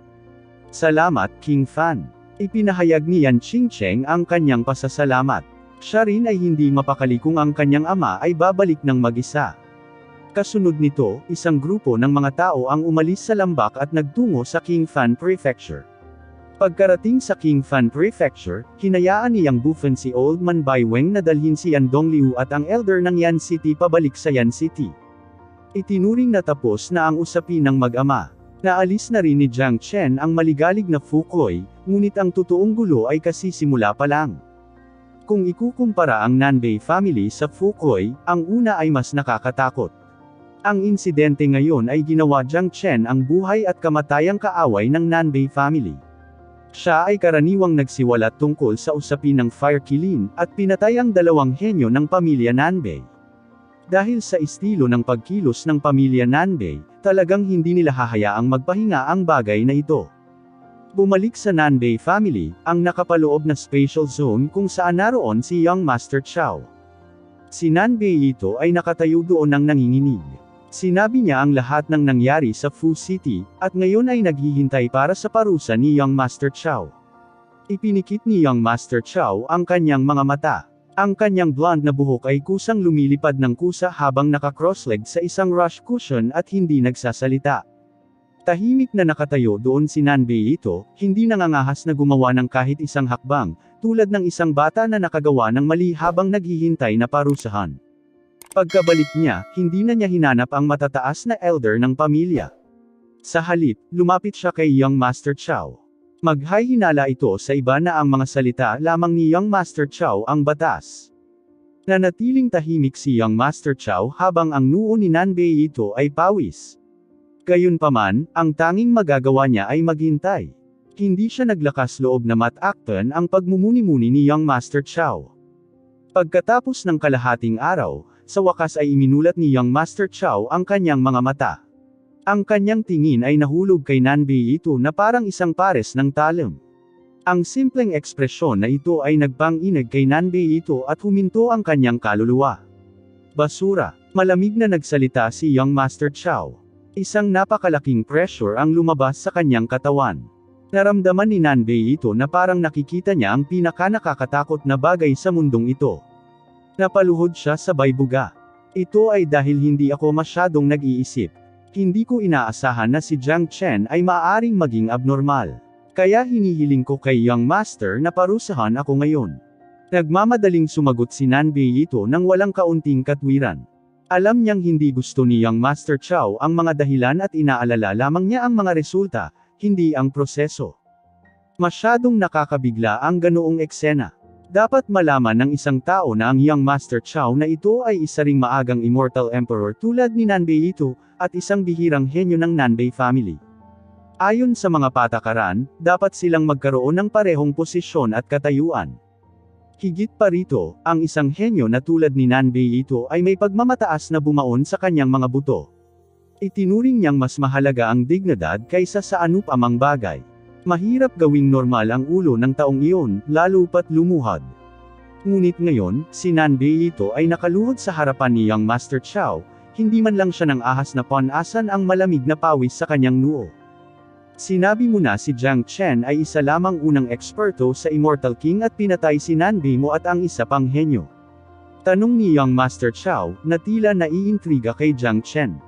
Salamat, King Fan. Ipinahayag ni Yan Qingcheng ang kanyang pasasalamat. Siya rin ay hindi mapakali kung ang kanyang ama ay babalik ng mag-isa. Kasunod nito, isang grupo ng mga tao ang umalis sa lambak at nagtungo sa King Fan Prefecture. Pagkarating sa King Fan Prefecture, hinayaan ni Yang Bufan si Old Man Baiweng na dalhin si Yan Dongliu at ang elder ng Yan City pabalik sa Yan City. Itinuring na tapos na ang usapin ng mag-ama. Naalis na rin ni Jiang Chen ang maligalig na Fukoy, ngunit ang totoong gulo ay kasisimula pa lang. Kung ikukumpara ang Nanbei family sa Fukoy, ang una ay mas nakakatakot. Ang insidente ngayon ay ginawa Jiang Chen ang buhay at kamatayang kaaway ng Nanbei family. Siya ay karaniwang nagsiwalat tungkol sa usapin ng fire killing, at pinatay ang dalawang henyo ng pamilya Nanbei. Dahil sa estilo ng pagkilos ng pamilya Nanbei, talagang hindi nila hahayaang magpahinga ang bagay na ito. Bumalik sa Nanbei family, ang nakapaloob na spatial zone kung saan naroon si Young Master Chao. Si Nanbei ito ay nakatayo doon ng nanginginig. Sinabi niya ang lahat ng nangyari sa Fu City, at ngayon ay naghihintay para sa parusa ni Young Master Chao. Ipinikit ni Young Master Chao ang kanyang mga mata. Ang kanyang blonde na buhok ay kusang lumilipad ng kusa habang naka-crossleg sa isang rush cushion at hindi nagsasalita. Tahimik na nakatayo doon si Nanbei Ito, hindi nangangahas na gumawa ng kahit isang hakbang, tulad ng isang bata na nakagawa ng mali habang naghihintay na parusahan. Pagkabalik niya, hindi na niya hinanap ang matataas na elder ng pamilya. Sa halip, lumapit siya kay Young Master Chow. Maghay-hinala ito sa iba na ang mga salita lamang ni Young Master Chow ang batas. Nanatiling tahimik si Young Master Chow habang ang noo ni Nanbei Ito ay pawis. Gayunpaman, ang tanging magagawa niya ay maghintay. Hindi siya naglakas loob na matakpan ang pagmumuni-muni ni Young Master Chow. Pagkatapos ng kalahating araw, sa wakas ay iminulat ni Young Master Chow ang kanyang mga mata. Ang kanyang tingin ay nahulog kay Nanbei Ito na parang isang pares ng talim. Ang simpleng ekspresyon na ito ay nagpang-inag kay Nanbei Ito at huminto ang kanyang kaluluwa. Basura, malamig na nagsalita si Young Master Chow. Isang napakalaking pressure ang lumabas sa kanyang katawan. Naramdaman ni Nanbei Ito na parang nakikita niya ang pinaka-nakakatakot na bagay sa mundong ito. Napaluhod siya sa baybuga. Ito ay dahil hindi ako masyadong nag-iisip. Hindi ko inaasahan na si Jiang Chen ay maaaring maging abnormal. Kaya hinihiling ko kay Young Master na parusahan ako ngayon. Nagmamadaling sumagot si Nanbei Ito nang walang kaunting katwiran. Alam niyang hindi gusto ni Young Master Chow ang mga dahilan at inaalala lamang niya ang mga resulta, hindi ang proseso. Masyadong nakakabigla ang ganoong eksena. Dapat malaman ng isang tao na ang Young Master Chow na ito ay isa ring maagang immortal emperor tulad ni Nanbei Ito, at isang bihirang henyo ng Nanbei family. Ayon sa mga patakaran, dapat silang magkaroon ng parehong posisyon at katayuan. Higit pa rito, ang isang henyo na tulad ni Nanbei Ito ay may pagmamataas na bumaon sa kanyang mga buto. Itinuring niyang mas mahalaga ang dignidad kaysa sa anupamang bagay. Mahirap gawing normal ang ulo ng taong iyon, lalo pat lumuhad. Ngunit ngayon, si Nanbei Ito ay nakaluhod sa harapan ni Young Master Chow, hindi man lang siya ng ahas na panasan ang malamig na pawis sa kanyang noo. Sinabi mo na si Jiang Chen ay isa lamang unang eksperto sa Immortal King at pinatay si Nanbei mo at ang isa pang henyo. Tanong ni Young Master Chow, na tila naiintriga kay Jiang Chen.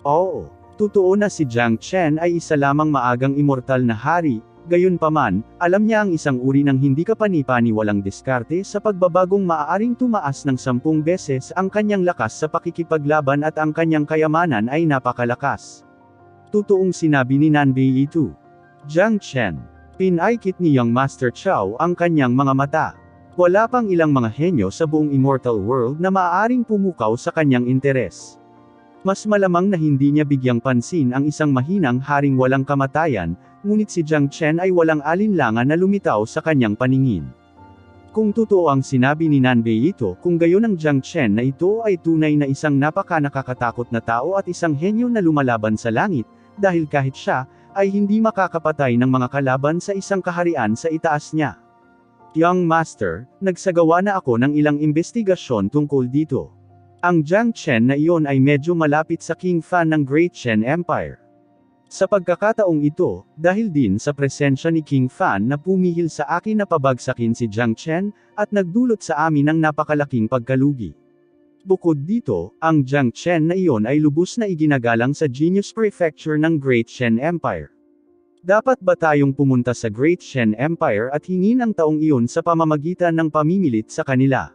Oo, totoo na si Jiang Chen ay isa lamang maagang immortal na hari, gayunpaman, alam niya ang isang uri ng hindi kapani-paniwalang diskarte sa pagbabagong maaaring tumaas ng 10 beses ang kanyang lakas sa pakikipaglaban at ang kanyang kayamanan ay napakalakas. Totoong sinabi ni Nanbei Ito. Jiang Chen. Pinaikit ni Young Master Chow ang kanyang mga mata. Wala pang ilang mga henyo sa buong immortal world na maaaring pumukaw sa kanyang interes. Mas malamang na hindi niya bigyang pansin ang isang mahinang haring walang kamatayan, ngunit si Jiang Chen ay walang alinlangan na lumitaw sa kanyang paningin. Kung totoo ang sinabi ni Nanbei Ito, kung gayon ang Jiang Chen na ito ay tunay na isang napaka-nakakatakot na tao at isang henyo na lumalaban sa langit, dahil kahit siya, ay hindi makakapatay ng mga kalaban sa isang kaharian sa itaas niya. Young Master, nagsagawa na ako ng ilang investigasyon tungkol dito. Ang Jiang Chen na iyon ay medyo malapit sa King Fan ng Great Chen Empire. Sa pagkakataong ito, dahil din sa presensya ni King Fan na pumihil sa akin na pabagsakin si Jiang Chen, at nagdulot sa amin ng napakalaking pagkalugi. Bukod dito, ang Jiang Chen na iyon ay lubos na iginagalang sa Genius Prefecture ng Great Chen Empire. Dapat ba tayong pumunta sa Great Chen Empire at hingin ang taong iyon sa pamamagitan ng pamimilit sa kanila?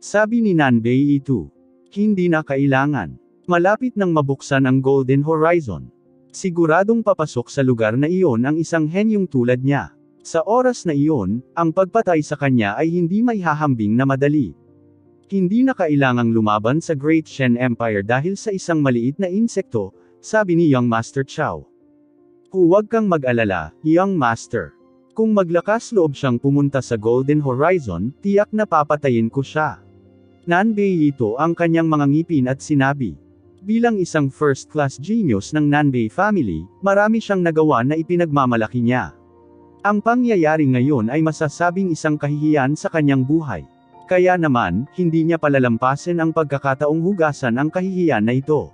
Sabi ni Nanbei Ito. Hindi na kailangan. Malapit nang mabuksan ang Golden Horizon. Siguradong papasok sa lugar na iyon ang isang henyong tulad niya. Sa oras na iyon, ang pagpatay sa kanya ay hindi maihahambing na madali. Hindi na kailangang lumaban sa Great Chen Empire dahil sa isang maliit na insekto, sabi ni Young Master Chow. Huwag kang mag-alala, Young Master. Kung maglakas loob siyang pumunta sa Golden Horizon, tiyak na papatayin ko siya. Nanbei Ito ang kanyang mga ngipin at sinabi. Bilang isang first-class genius ng Nanbei family, marami siyang nagawa na ipinagmamalaki niya. Ang pangyayari ngayon ay masasabing isang kahihiyan sa kanyang buhay. Kaya naman, hindi niya palalampasin ang pagkakataong hugasan ang kahihiyan na ito.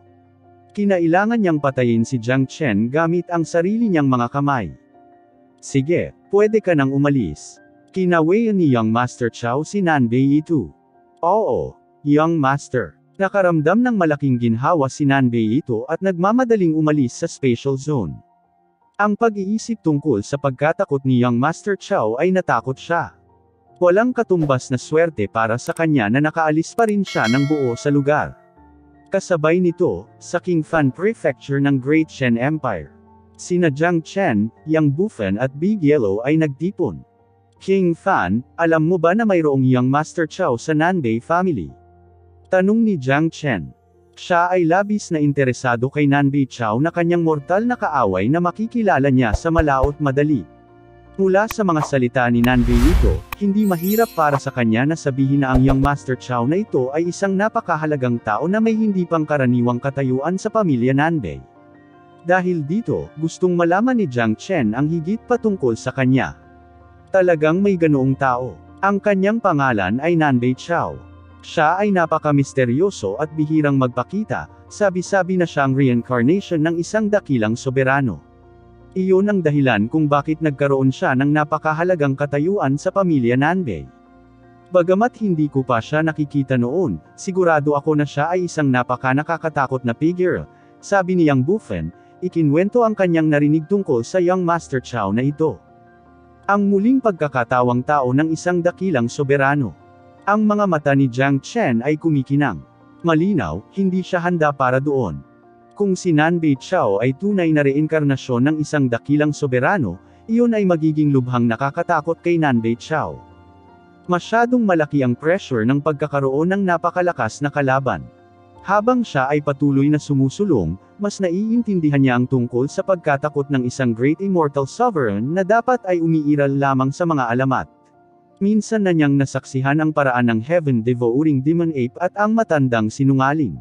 Kinailangan niyang patayin si Jiang Chen gamit ang sarili niyang mga kamay. Sige, pwede ka nang umalis. Kinawayan ni Young Master Chow si Nanbei ito. Oo, Young Master. Nakaramdam ng malaking ginhawa si Nanbei ito at nagmamadaling umalis sa special zone. Ang pag-iisip tungkol sa pagkatakot ni Young Master Chow ay natakot siya. Walang katumbas na swerte para sa kanya na nakaalis pa rin siya ng buo sa lugar. Kasabay nito, sa Qingfan Prefecture ng Great Shen Empire. Sina Jiang Chen, Yang Bufan at Big Yellow ay nagtipon. Qingfan, alam mo ba na mayroong Young Master Chow sa Nanbei family? Tanong ni Jiang Chen. Siya ay labis na interesado kay Nanbei Chow na kanyang mortal na kaaway na makikilala niya sa malaot madali. Mula sa mga salita ni Nanbei ito, hindi mahirap para sa kanya na sabihin na ang Young Master Chow na ito ay isang napakahalagang tao na may hindi pangkaraniwang katayuan sa pamilya Nanbei. Dahil dito, gustong malaman ni Jiang Chen ang higit patungkol sa kanya. Talagang may ganoong tao. Ang kanyang pangalan ay Nanbei Chow. Siya ay napaka-misteryoso at bihirang magpakita, sabi-sabi na siya ang reincarnation ng isang dakilang soberano. Iyon ang dahilan kung bakit nagkaroon siya ng napakahalagang katayuan sa pamilya Nanbei. Bagamat hindi ko pa siya nakikita noon, sigurado ako na siya ay isang napaka-nakakatakot na figure, sabi ni Yang Bufan, ikinwento ang kanyang narinig tungkol sa Young Master Chow na ito. Ang muling pagkakatawang tao ng isang dakilang soberano. Ang mga mata ni Jiang Chen ay kumikinang. Malinaw, hindi siya handa para doon. Kung si Nanbei Chow ay tunay na reinkarnasyon ng isang dakilang soberano, iyon ay magiging lubhang nakakatakot kay Nanbei Chow. Masyadong malaki ang pressure ng pagkakaroon ng napakalakas na kalaban. Habang siya ay patuloy na sumusulong, mas naiintindihan niya ang tungkol sa pagkatakot ng isang great immortal sovereign na dapat ay umiiral lamang sa mga alamat. Minsan na niyang nasaksihan ang paraan ng heaven-devouring demon ape at ang matandang sinungaling.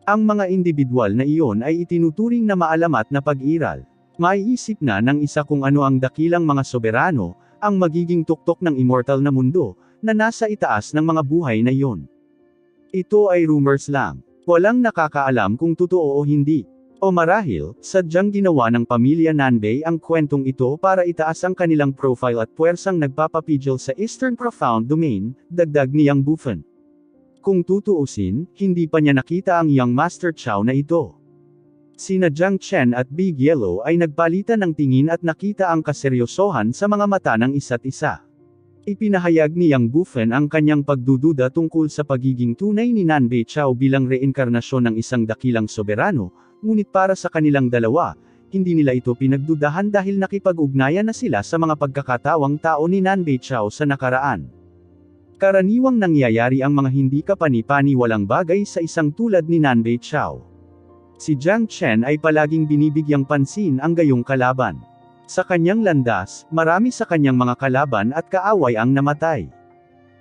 Ang mga individual na iyon ay itinuturing na maalamat na pag-iral. Maiisip na ng isa kung ano ang dakilang mga soberano, ang magiging tuktok ng immortal na mundo, na nasa itaas ng mga buhay na iyon. Ito ay rumors lang. Walang nakakaalam kung totoo o hindi. O marahil, sadyang ginawa ng pamilya Nanbei ang kwentong ito para itaas ang kanilang profile at puwersang nagpapapigil sa Eastern Profound Domain, dagdag ni Yang Bufan. Kung tutuusin, hindi pa niya nakita ang Young Master Chow na ito. Sina Jiang Chen at Big Yellow ay nagpalitan ng tingin at nakita ang kaseryosohan sa mga mata ng isa't isa. Ipinahayag ni Yang Bufan ang kanyang pagdududa tungkol sa pagiging tunay ni Nanbei Chow bilang reinkarnasyon ng isang dakilang soberano, ngunit para sa kanilang dalawa, hindi nila ito pinagdudahan dahil nakipag-ugnayan na sila sa mga pagkakatawang tao ni Nanbei Chow sa nakaraan. Karaniwang nangyayari ang mga hindi kapani-paniwalang bagay sa isang tulad ni Nanbei Chow. Si Jiang Chen ay palaging binibigyang pansin ang gayong kalaban. Sa kanyang landas, marami sa kanyang mga kalaban at kaaway ang namatay.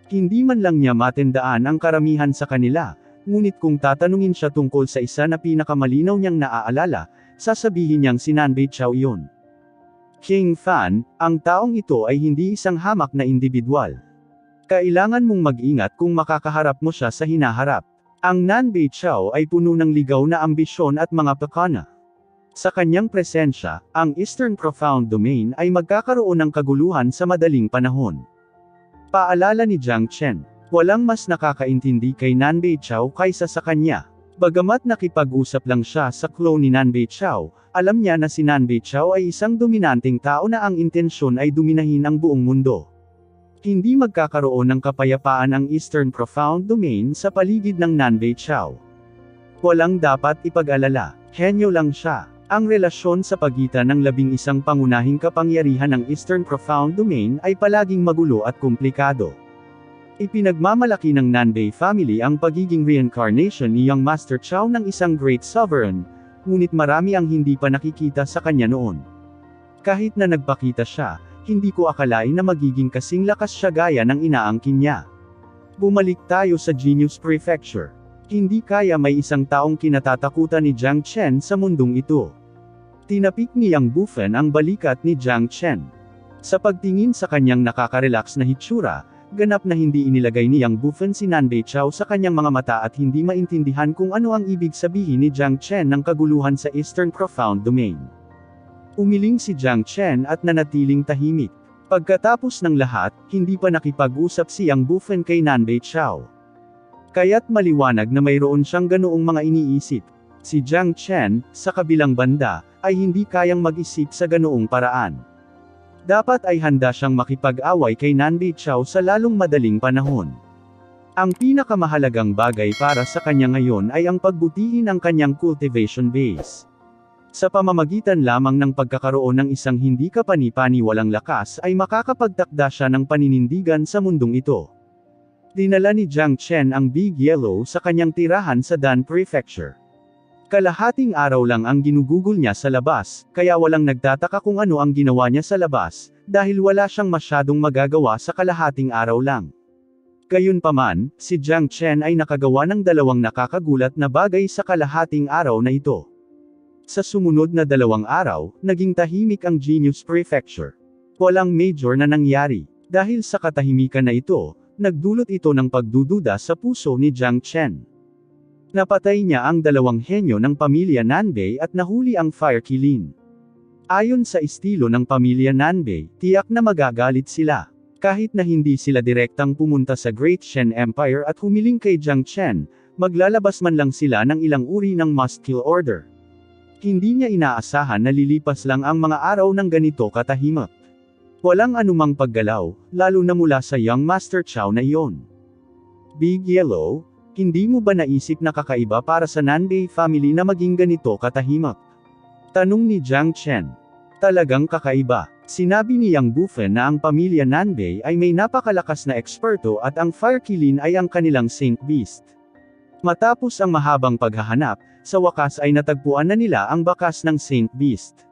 Hindi man lang niya matandaan ang karamihan sa kanila, ngunit kung tatanungin siya tungkol sa isa na pinakamalinaw niyang naaalala, sasabihin niyang si Nanbei Chow iyon. Qingfan, ang taong ito ay hindi isang hamak na individual. Kailangan mong mag-ingat kung makakaharap mo siya sa hinaharap. Ang Nanbei Chow ay puno ng ligaw na ambisyon at mga pakana. Sa kanyang presensya, ang Eastern Profound Domain ay magkakaroon ng kaguluhan sa madaling panahon. Paalala ni Jiang Chen, walang mas nakakaintindi kay Nanbei Chow kaysa sa kanya. Bagamat nakipag-usap lang siya sa clone ni Nanbei Chow, alam niya na si Nanbei Chow ay isang dominanteng tao na ang intensyon ay dominahin ang buong mundo. Hindi magkakaroon ng kapayapaan ang Eastern Profound Domain sa paligid ng Nanbei Chow. Walang dapat ipag-alala, henyo lang siya. Ang relasyon sa pagitan ng 11 pangunahing kapangyarihan ng Eastern Profound Domain ay palaging magulo at komplikado. Ipinagmamalaki ng Nanbei family ang pagiging reincarnation ni Young Master Chow ng isang great sovereign, ngunit marami ang hindi pa nakikita sa kanya noon. Kahit na nagpakita siya, hindi ko akalain na magiging kasing lakas siya gaya ng inaangkin niya. Bumalik tayo sa Genius Prefecture. Hindi kaya may isang taong kinatatakutan ni Jiang Chen sa mundong ito. Tinapik ni Yang Bufan ang balikat ni Jiang Chen. Sa pagtingin sa kanyang nakaka-relax na hitsura, ganap na hindi inilagay ni Yang Bufan si Nanbei Chow sa kanyang mga mata at hindi maintindihan kung ano ang ibig sabihin ni Jiang Chen ng kaguluhan sa Eastern Profound Domain. Umiling si Jiang Chen at nanatiling tahimik. Pagkatapos ng lahat, hindi pa nakipag-usap si Yang Bufeng kay Nanbei Chao. Kaya't maliwanag na mayroon siyang ganoong mga iniisip. Si Jiang Chen, sa kabilang banda, ay hindi kayang mag-isip sa ganoong paraan. Dapat ay handa siyang makipag-away kay Nanbei Chao sa lalong madaling panahon. Ang pinakamahalagang bagay para sa kanya ngayon ay ang pagbutihin ang kanyang cultivation base. Sa pamamagitan lamang ng pagkakaroon ng isang hindi kapani-paniwalang lakas ay makakapagtakda siya ng paninindigan sa mundong ito. Dinala ni Jiang Chen ang Big Yellow sa kanyang tirahan sa Dan Prefecture. Kalahating araw lang ang ginugugol niya sa labas, kaya walang nagtataka kung ano ang ginawa niya sa labas, dahil wala siyang masyadong magagawa sa kalahating araw lang. Gayunpaman, si Jiang Chen ay nakagawa ng dalawang nakakagulat na bagay sa kalahating araw na ito. Sa sumunod na 2 araw, naging tahimik ang Genius Prefecture. Walang major na nangyari. Dahil sa katahimikan na ito, nagdulot ito ng pagdududa sa puso ni Jiang Chen. Napatay niya ang 2 henyo ng pamilya Nanbei at nahuli ang Fire Qilin. Ayon sa estilo ng pamilya Nanbei, tiyak na magagalit sila. Kahit na hindi sila direktang pumunta sa Great Shen Empire at humiling kay Jiang Chen, maglalabas man lang sila ng ilang uri ng must-kill order. Hindi niya inaasahan na lilipas lang ang mga araw ng ganito katahimik. Walang anumang paggalaw, lalo na mula sa Young Master Chao na iyon. Big Yellow, hindi mo ba naisip na kakaiba para sa Nanbei family na maging ganito katahimik? Tanong ni Jiang Chen. Talagang kakaiba. Sinabi ni Yang Bufeng na ang pamilya Nanbei ay may napakalakas na eksperto at ang Fire Qilin ay ang kanilang Saint Beast. Matapos ang mahabang paghahanap, sa wakas ay natagpuan na nila ang bakas ng Saint Beast.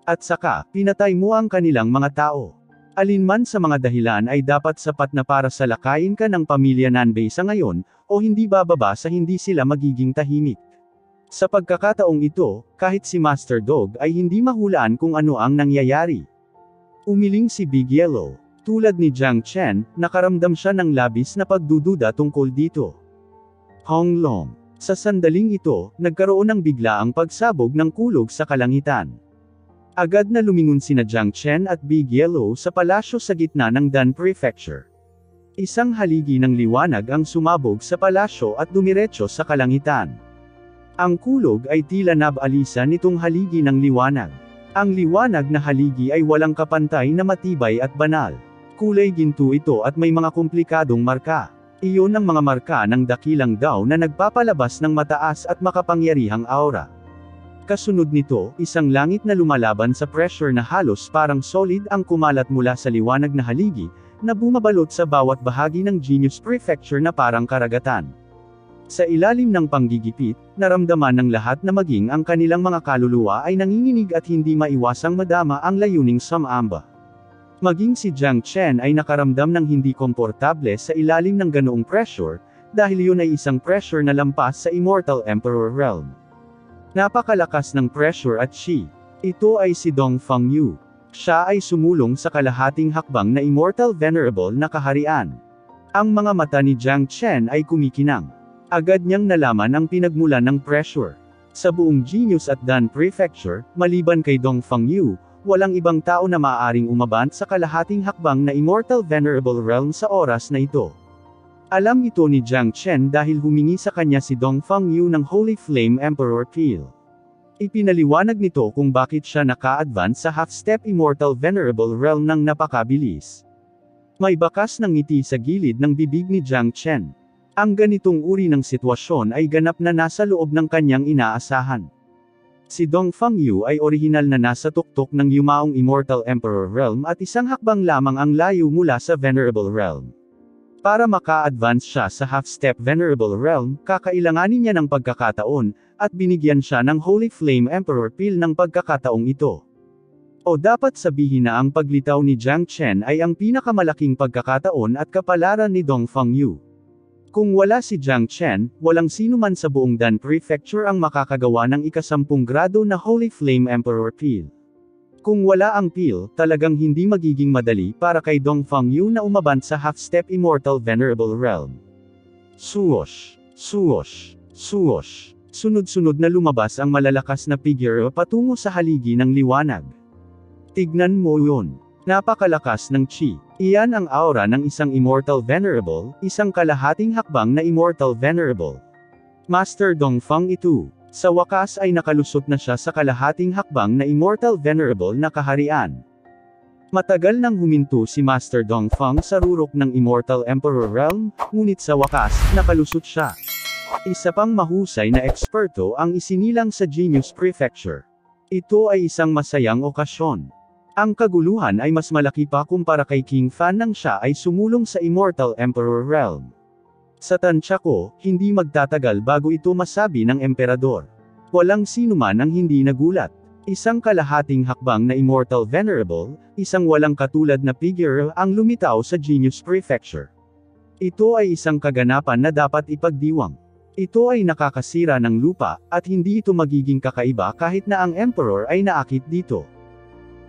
At saka, pinatay mo ang kanilang mga tao. Alinman sa mga dahilan ay dapat sapat na para sa lakayin ka ng pamilya Nanbei sa ngayon, o hindi bababa sa hindi sila magiging tahimik. Sa pagkakataong ito, kahit si Master Dog ay hindi mahulaan kung ano ang nangyayari. Umiling si Big Yellow. Tulad ni Jiang Chen, nakaramdam siya ng labis na pagdududa tungkol dito. Hong Long. Sa sandaling ito, nagkaroon ng biglaang pagsabog ng kulog sa kalangitan. Agad na lumingon sina Jiang Chen at Big Yellow sa palasyo sa gitna ng Dan Prefecture. Isang haligi ng liwanag ang sumabog sa palasyo at dumiretso sa kalangitan. Ang kulog ay tila nabalisa nitong haligi ng liwanag. Ang liwanag na haligi ay walang kapantay na matibay at banal. Kulay ginto ito at may mga komplikadong marka. Iyon ang mga marka ng dakilang Dao na nagpapalabas ng mataas at makapangyarihang aura. Kasunod nito, isang langit na lumalaban sa pressure na halos parang solid ang kumalat mula sa liwanag na haligi, na bumabalot sa bawat bahagi ng Genius Prefecture na parang karagatan. Sa ilalim ng panggigipit, naramdaman ng lahat na maging ang kanilang mga kaluluwa ay nanginginig at hindi maiwasang madama ang layuning sumamba. Maging si Jiang Chen ay nakaramdam ng hindi komportable sa ilalim ng ganoong pressure, dahil yun ay isang pressure na lampas sa Immortal Emperor Realm. Napakalakas ng pressure at Qi. Ito ay si Dongfang Yu. Siya ay sumulong sa kalahating hakbang na Immortal Venerable na kaharian. Ang mga mata ni Jiang Chen ay kumikinang. Agad niyang nalaman ang pinagmulan ng pressure. Sa buong Genius at Dan Prefecture, maliban kay Dongfang Yu, walang ibang tao na maaaring umabant sa kalahating hakbang na Immortal Venerable Realm sa oras na ito. Alam ito ni Jiang Chen dahil humingi sa kanya si Dongfang Yu ng Holy Flame Emperor Peel. Ipinaliwanag nito kung bakit siya naka-advance sa half-step Immortal Venerable Realm ng napakabilis. May bakas ng ngiti sa gilid ng bibig ni Jiang Chen. Ang ganitong uri ng sitwasyon ay ganap na nasa loob ng kanyang inaasahan. Si Dongfang Yu ay orihinal na nasa tuktok ng yumaong Immortal Emperor Realm at isang hakbang lamang ang layo mula sa Venerable Realm. Para maka-advance siya sa half-step Venerable Realm, kakailanganin niya ng pagkakataon, at binigyan siya ng Holy Flame Emperor Peel ng pagkakataong ito. O dapat sabihin na ang paglitaw ni Jiang Chen ay ang pinakamalaking pagkakataon at kapalaran ni Dongfang Yu. Kung wala si Jiang Chen, walang sino man sa buong Dan Prefecture ang makakagawa ng ika-10 grado na Holy Flame Emperor Peel. Kung wala ang Peel, talagang hindi magiging madali para kay Dongfang Yu na umabant sa half-step Immortal Venerable Realm. Swoosh! Swoosh! Swoosh! Sunod-sunod na lumabas ang malalakas na figure patungo sa haligi ng liwanag. Tignan mo yun. Napakalakas ng chi. Iyan ang aura ng isang Immortal Venerable, isang kalahating hakbang na Immortal Venerable. Master Dongfang ito. Sa wakas ay nakalusot na siya sa kalahating hakbang na Immortal Venerable na kaharian. Matagal nang huminto si Master Dongfang sa rurok ng Immortal Emperor Realm, ngunit sa wakas, nakalusot siya. Isa pang mahusay na eksperto ang isinilang sa Genius Prefecture. Ito ay isang masayang okasyon. Ang kaguluhan ay mas malaki pa kumpara kay King Fan nang siya ay sumulong sa Immortal Emperor Realm. Sa tansya ko, hindi magtatagal bago ito masabi ng emperador. Walang sinuman ang hindi nagulat. Isang kalahating hakbang na Immortal Venerable, isang walang katulad na figure ang lumitaw sa Genius Prefecture. Ito ay isang kaganapan na dapat ipagdiwang. Ito ay nakakasira ng lupa, at hindi ito magiging kakaiba kahit na ang emperor ay naakit dito.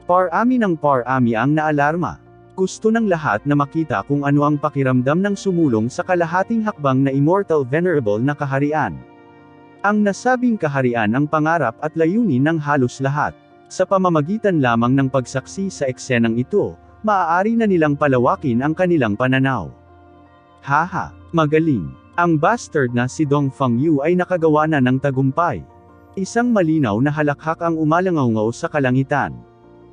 Parami ng parami ang naalarma. Gusto ng lahat na makita kung ano ang pakiramdam ng sumulong sa kalahating hakbang na Immortal Venerable na kaharian. Ang nasabing kaharian ang pangarap at layunin ng halos lahat. Sa pamamagitan lamang ng pagsaksi sa eksenang ito, maaari na nilang palawakin ang kanilang pananaw. Haha, magaling. Ang bastard na si Dongfang Yu ay nakagawa na ng tagumpay. Isang malinaw na halakhak ang umalangaw sa kalangitan.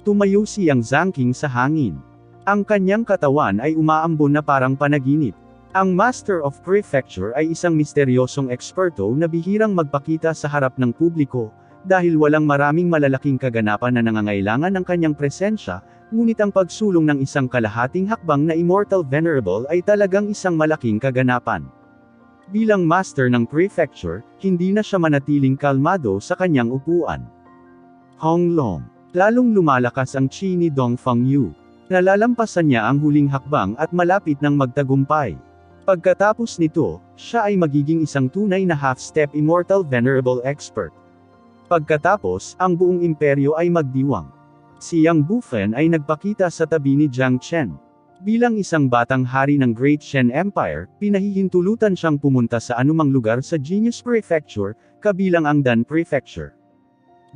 Tumayo si Yang Zhangqing sa hangin. Ang kanyang katawan ay umaambon na parang panaginip. Ang Master of Prefecture ay isang misteryosong eksperto na bihirang magpakita sa harap ng publiko, dahil walang maraming malalaking kaganapan na nangangailangan ng kanyang presensya, ngunit ang pagsulong ng isang kalahating hakbang na Immortal Venerable ay talagang isang malaking kaganapan. Bilang Master ng Prefecture, hindi na siya manatiling kalmado sa kanyang upuan. Honglong. Lalong lumalakas ang chi ni Dongfang Yu. Nalalampasan niya ang huling hakbang at malapit ng magtagumpay. Pagkatapos nito, siya ay magiging isang tunay na half-step Immortal Venerable Expert. Pagkatapos, ang buong imperyo ay magdiwang. Si Yang Bufen ay nagpakita sa tabi ni Jiang Chen. Bilang isang batang hari ng Great Shen Empire, pinahihintulutan siyang pumunta sa anumang lugar sa Genius Prefecture, kabilang ang Dan Prefecture.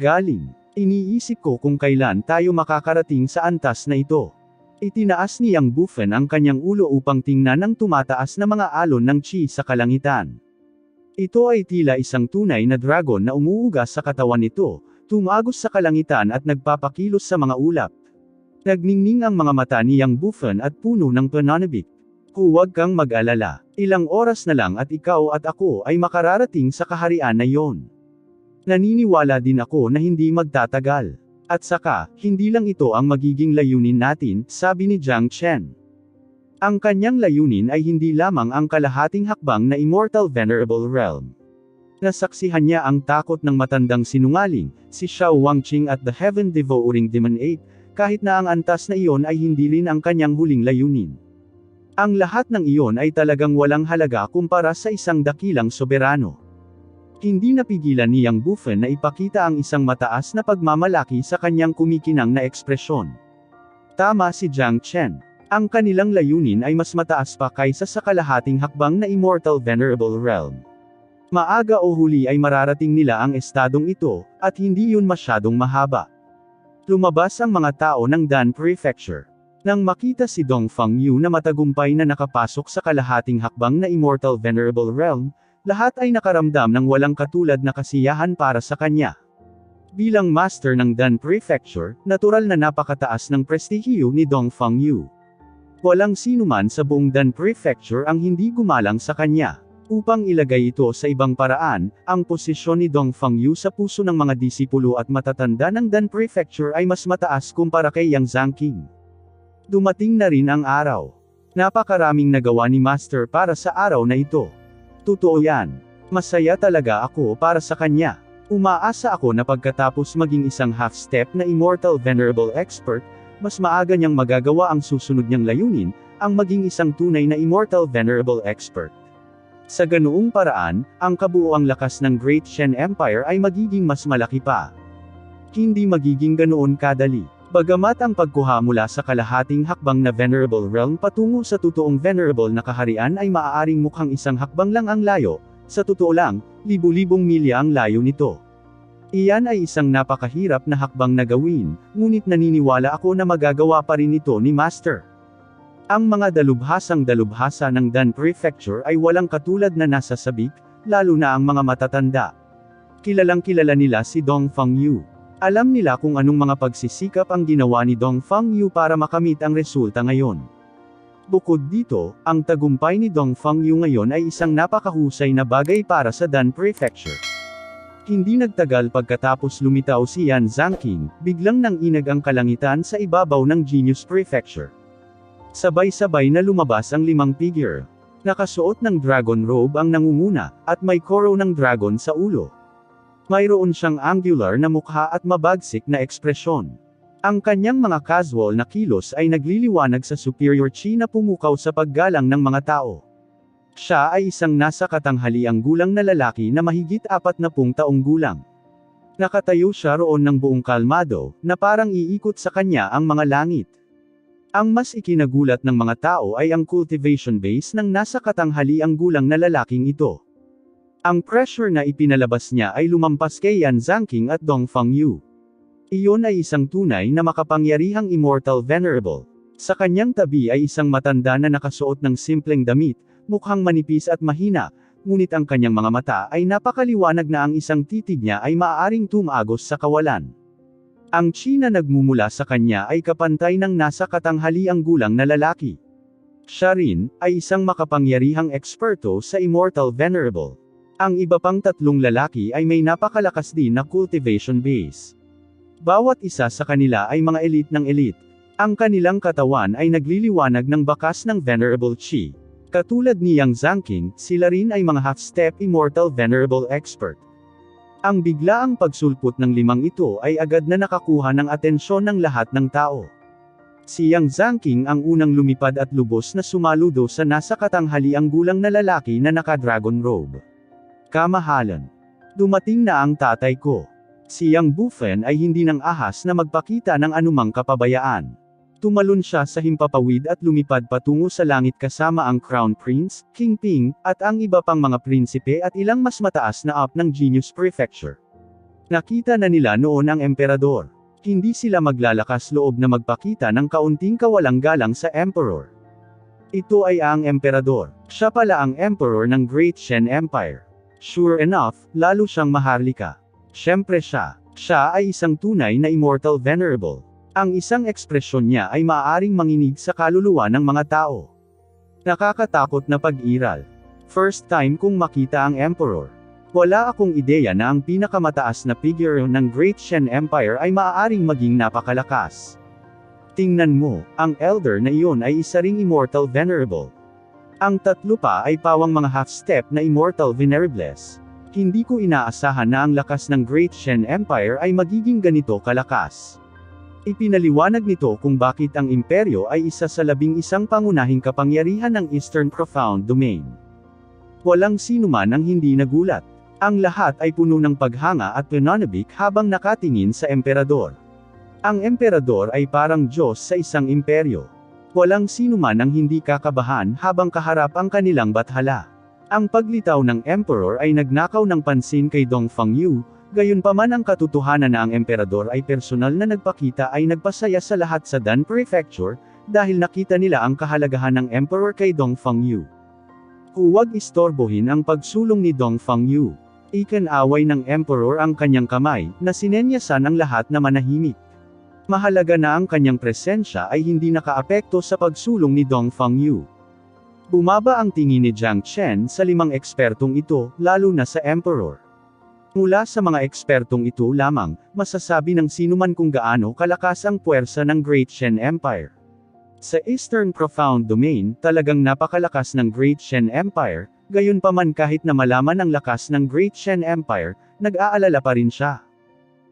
Galing. Iniisip ko kung kailan tayo makakarating sa antas na ito. Itinaas ni Yang Bufen ang kanyang ulo upang tingnan ang tumataas na mga alon ng chi sa kalangitan. Ito ay tila isang tunay na dragon na umuugas sa katawan nito, tumagos sa kalangitan at nagpapakilos sa mga ulap. Nagningning ang mga mata ni Yang Bufen at puno ng pananabik. Huwag kang mag-alala. Ilang oras na lang at ikaw at ako ay makararating sa kaharian na iyon. Naniniwala din ako na hindi magtatagal. At saka, hindi lang ito ang magiging layunin natin, sabi ni Jiang Chen. Ang kanyang layunin ay hindi lamang ang kalahating hakbang na Immortal Venerable Realm. Nasaksihan niya ang takot ng matandang sinungaling, si Xiao Wangqing at the Heaven Devouring Demon 8, kahit na ang antas na iyon ay hindi rin ang kanyang huling layunin. Ang lahat ng iyon ay talagang walang halaga kumpara sa isang dakilang soberano. Hindi napigilan ni Yang Bufen na ipakita ang isang mataas na pagmamalaki sa kanyang kumikinang na ekspresyon. Tama si Jiang Chen. Ang kanilang layunin ay mas mataas pa kaysa sa kalahating hakbang na Immortal Venerable Realm. Maaga o huli ay mararating nila ang estadong ito, at hindi yun masyadong mahaba. Lumabas ang mga tao ng Dan Prefecture. Nang makita si Dongfang Yu na matagumpay na nakapasok sa kalahating hakbang na Immortal Venerable Realm, lahat ay nakaramdam ng walang katulad na kasiyahan para sa kanya. Bilang master ng Dan Prefecture, natural na napakataas ng prestihiyo ni Dongfang Yu. Walang sinuman sa buong Dan Prefecture ang hindi gumalang sa kanya. Upang ilagay ito sa ibang paraan, ang posisyon ni Dongfang Yu sa puso ng mga disipulo at matatanda ng Dan Prefecture ay mas mataas kumpara kay Yang Zhangqing. Dumating na rin ang araw. Napakaraming nagawa ni Master para sa araw na ito. Totoo yan. Masaya talaga ako para sa kanya. Umaasa ako na pagkatapos maging isang half-step na Immortal Venerable Expert, mas maaga niyang magagawa ang susunod niyang layunin, ang maging isang tunay na Immortal Venerable Expert. Sa ganoong paraan, ang kabuuang lakas ng Great Shen Empire ay magiging mas malaki pa. Hindi magiging ganoon kadali. Bagamat ang pagkuha mula sa kalahating hakbang na Venerable Realm patungo sa totoong Venerable na kaharian ay maaaring mukhang isang hakbang lang ang layo, sa totoo lang, libu-libong milya ang layo nito. Iyan ay isang napakahirap na hakbang na gawin, ngunit naniniwala ako na magagawa pa rin ito ni Master. Ang mga dalubhasang-dalubhasa ng Dan Prefecture ay walang katulad na nasa sabik, lalo na ang mga matatanda. Kilalang-kilala nila si Dong Fangyu. Alam nila kung anong mga pagsisikap ang ginawa ni Dong Fangyu para makamit ang resulta ngayon. Bukod dito, ang tagumpay ni Dong Fangyu ngayon ay isang napakahusay na bagay para sa Dan Prefecture. Hindi nagtagal pagkatapos lumitaw si Yan Zhangqing, biglang nanginag ang kalangitan sa ibabaw ng Genius Prefecture. Sabay-sabay na lumabas ang 5 figure. Nakasuot ng dragon robe ang nangunguna, at may koro ng dragon sa ulo. Mayroon siyang angular na mukha at mabagsik na ekspresyon. Ang kanyang mga casual na kilos ay nagliliwanag sa superior chi na pumukaw sa paggalang ng mga tao. Siya ay isang nasa katanghaliang gulang na lalaki na mahigit 40 taong gulang. Nakatayo siya roon ng buong kalmado, na parang iikot sa kanya ang mga langit. Ang mas ikinagulat ng mga tao ay ang cultivation base ng nasa katanghaliang gulang na lalaking ito. Ang pressure na ipinalabas niya ay lumampas kay Yan Zhangqing at Dong Fangyu. Iyon ay isang tunay na makapangyarihang immortal venerable. Sa kanyang tabi ay isang matanda na nakasuot ng simpleng damit, mukhang manipis at mahina, ngunit ang kanyang mga mata ay napakaliwanag na ang isang titig niya ay maaaring tumagos sa kawalan. Ang chi na nagmumula sa kanya ay kapantay ng nasa katanghaliang gulang na lalaki. Siya rin, ay isang makapangyarihang eksperto sa immortal venerable. Ang iba pang 3 lalaki ay may napakalakas din na cultivation base. Bawat isa sa kanila ay mga elite ng elite. Ang kanilang katawan ay nagliliwanag ng bakas ng venerable chi. Katulad ni Yang Zhangqing, sila rin ay mga half-step immortal venerable expert. Ang biglaang pagsulpot ng 5 ito ay agad na nakakuha ng atensyon ng lahat ng tao. Si Yang Zhangqing ang unang lumipad at lubos na sumaludo sa nasa katanghaliang gulang na lalaki na naka-dragon robe. Kamahalan. Dumating na ang tatay ko. Si Yang Bufen ay hindi nang ahas na magpakita ng anumang kapabayaan. Tumalon siya sa himpapawid at lumipad patungo sa langit kasama ang Crown Prince, King Ping, at ang iba pang mga prinsipe at ilang mas mataas na up ng Genius Prefecture. Nakita na nila noon ang emperador. Hindi sila maglalakas loob na magpakita ng kaunting kawalang galang sa emperor. Ito ay ang emperador. Siya pala ang emperor ng Great Shen Empire. Sure enough, lalo siyang maharlika. Siyempre siya ay isang tunay na immortal venerable. Ang isang ekspresyon niya ay maaaring manginig sa kaluluwa ng mga tao. Nakakatakot na pag-iral. First time kong makita ang emperor. Wala akong ideya na ang pinakamataas na figure ng Great Shen Empire ay maaaring maging napakalakas. Tingnan mo, ang elder na iyon ay isa ring immortal venerable. Ang 3 pa ay pawang mga half-step na immortal venerables. Hindi ko inaasahan na ang lakas ng Great Shen Empire ay magiging ganito kalakas. Ipinaliwanag nito kung bakit ang imperyo ay isa sa 11 pangunahing kapangyarihan ng Eastern Profound Domain. Walang sinuman ang hindi nagulat. Ang lahat ay puno ng paghanga at pananabik habang nakatingin sa emperador. Ang emperador ay parang Diyos sa isang imperyo. Walang sinuman ang hindi kakabahan habang kaharap ang kanilang bathala. Ang paglitaw ng emperor ay nagnakaw ng pansin kay Dong Fangyu. Gayunpaman ang katotohanan na ang emperador ay personal na nagpakita ay nagpasaya sa lahat sa Dan Prefecture, dahil nakita nila ang kahalagahan ng emperor kay Dong Fangyu. Huwag istorbohin ang pagsulong ni Dong Fangyu. Ikinaway ng emperor ang kanyang kamay, na sinenyasan ang lahat na manahimik. Mahalaga na ang kanyang presensya ay hindi nakaapekto sa pagsulong ni Dong Fangyu. Bumaba ang tingin ni Jiang Chen sa 5 ekspertong ito, lalo na sa emperor. Mula sa mga ekspertong ito lamang, masasabi ng sinuman kung gaano kalakas ang puwersa ng Great Shen Empire. Sa Eastern Profound Domain, talagang napakalakas ng Great Shen Empire, gayunpaman kahit na malaman ang lakas ng Great Shen Empire, nag-aalala pa rin siya.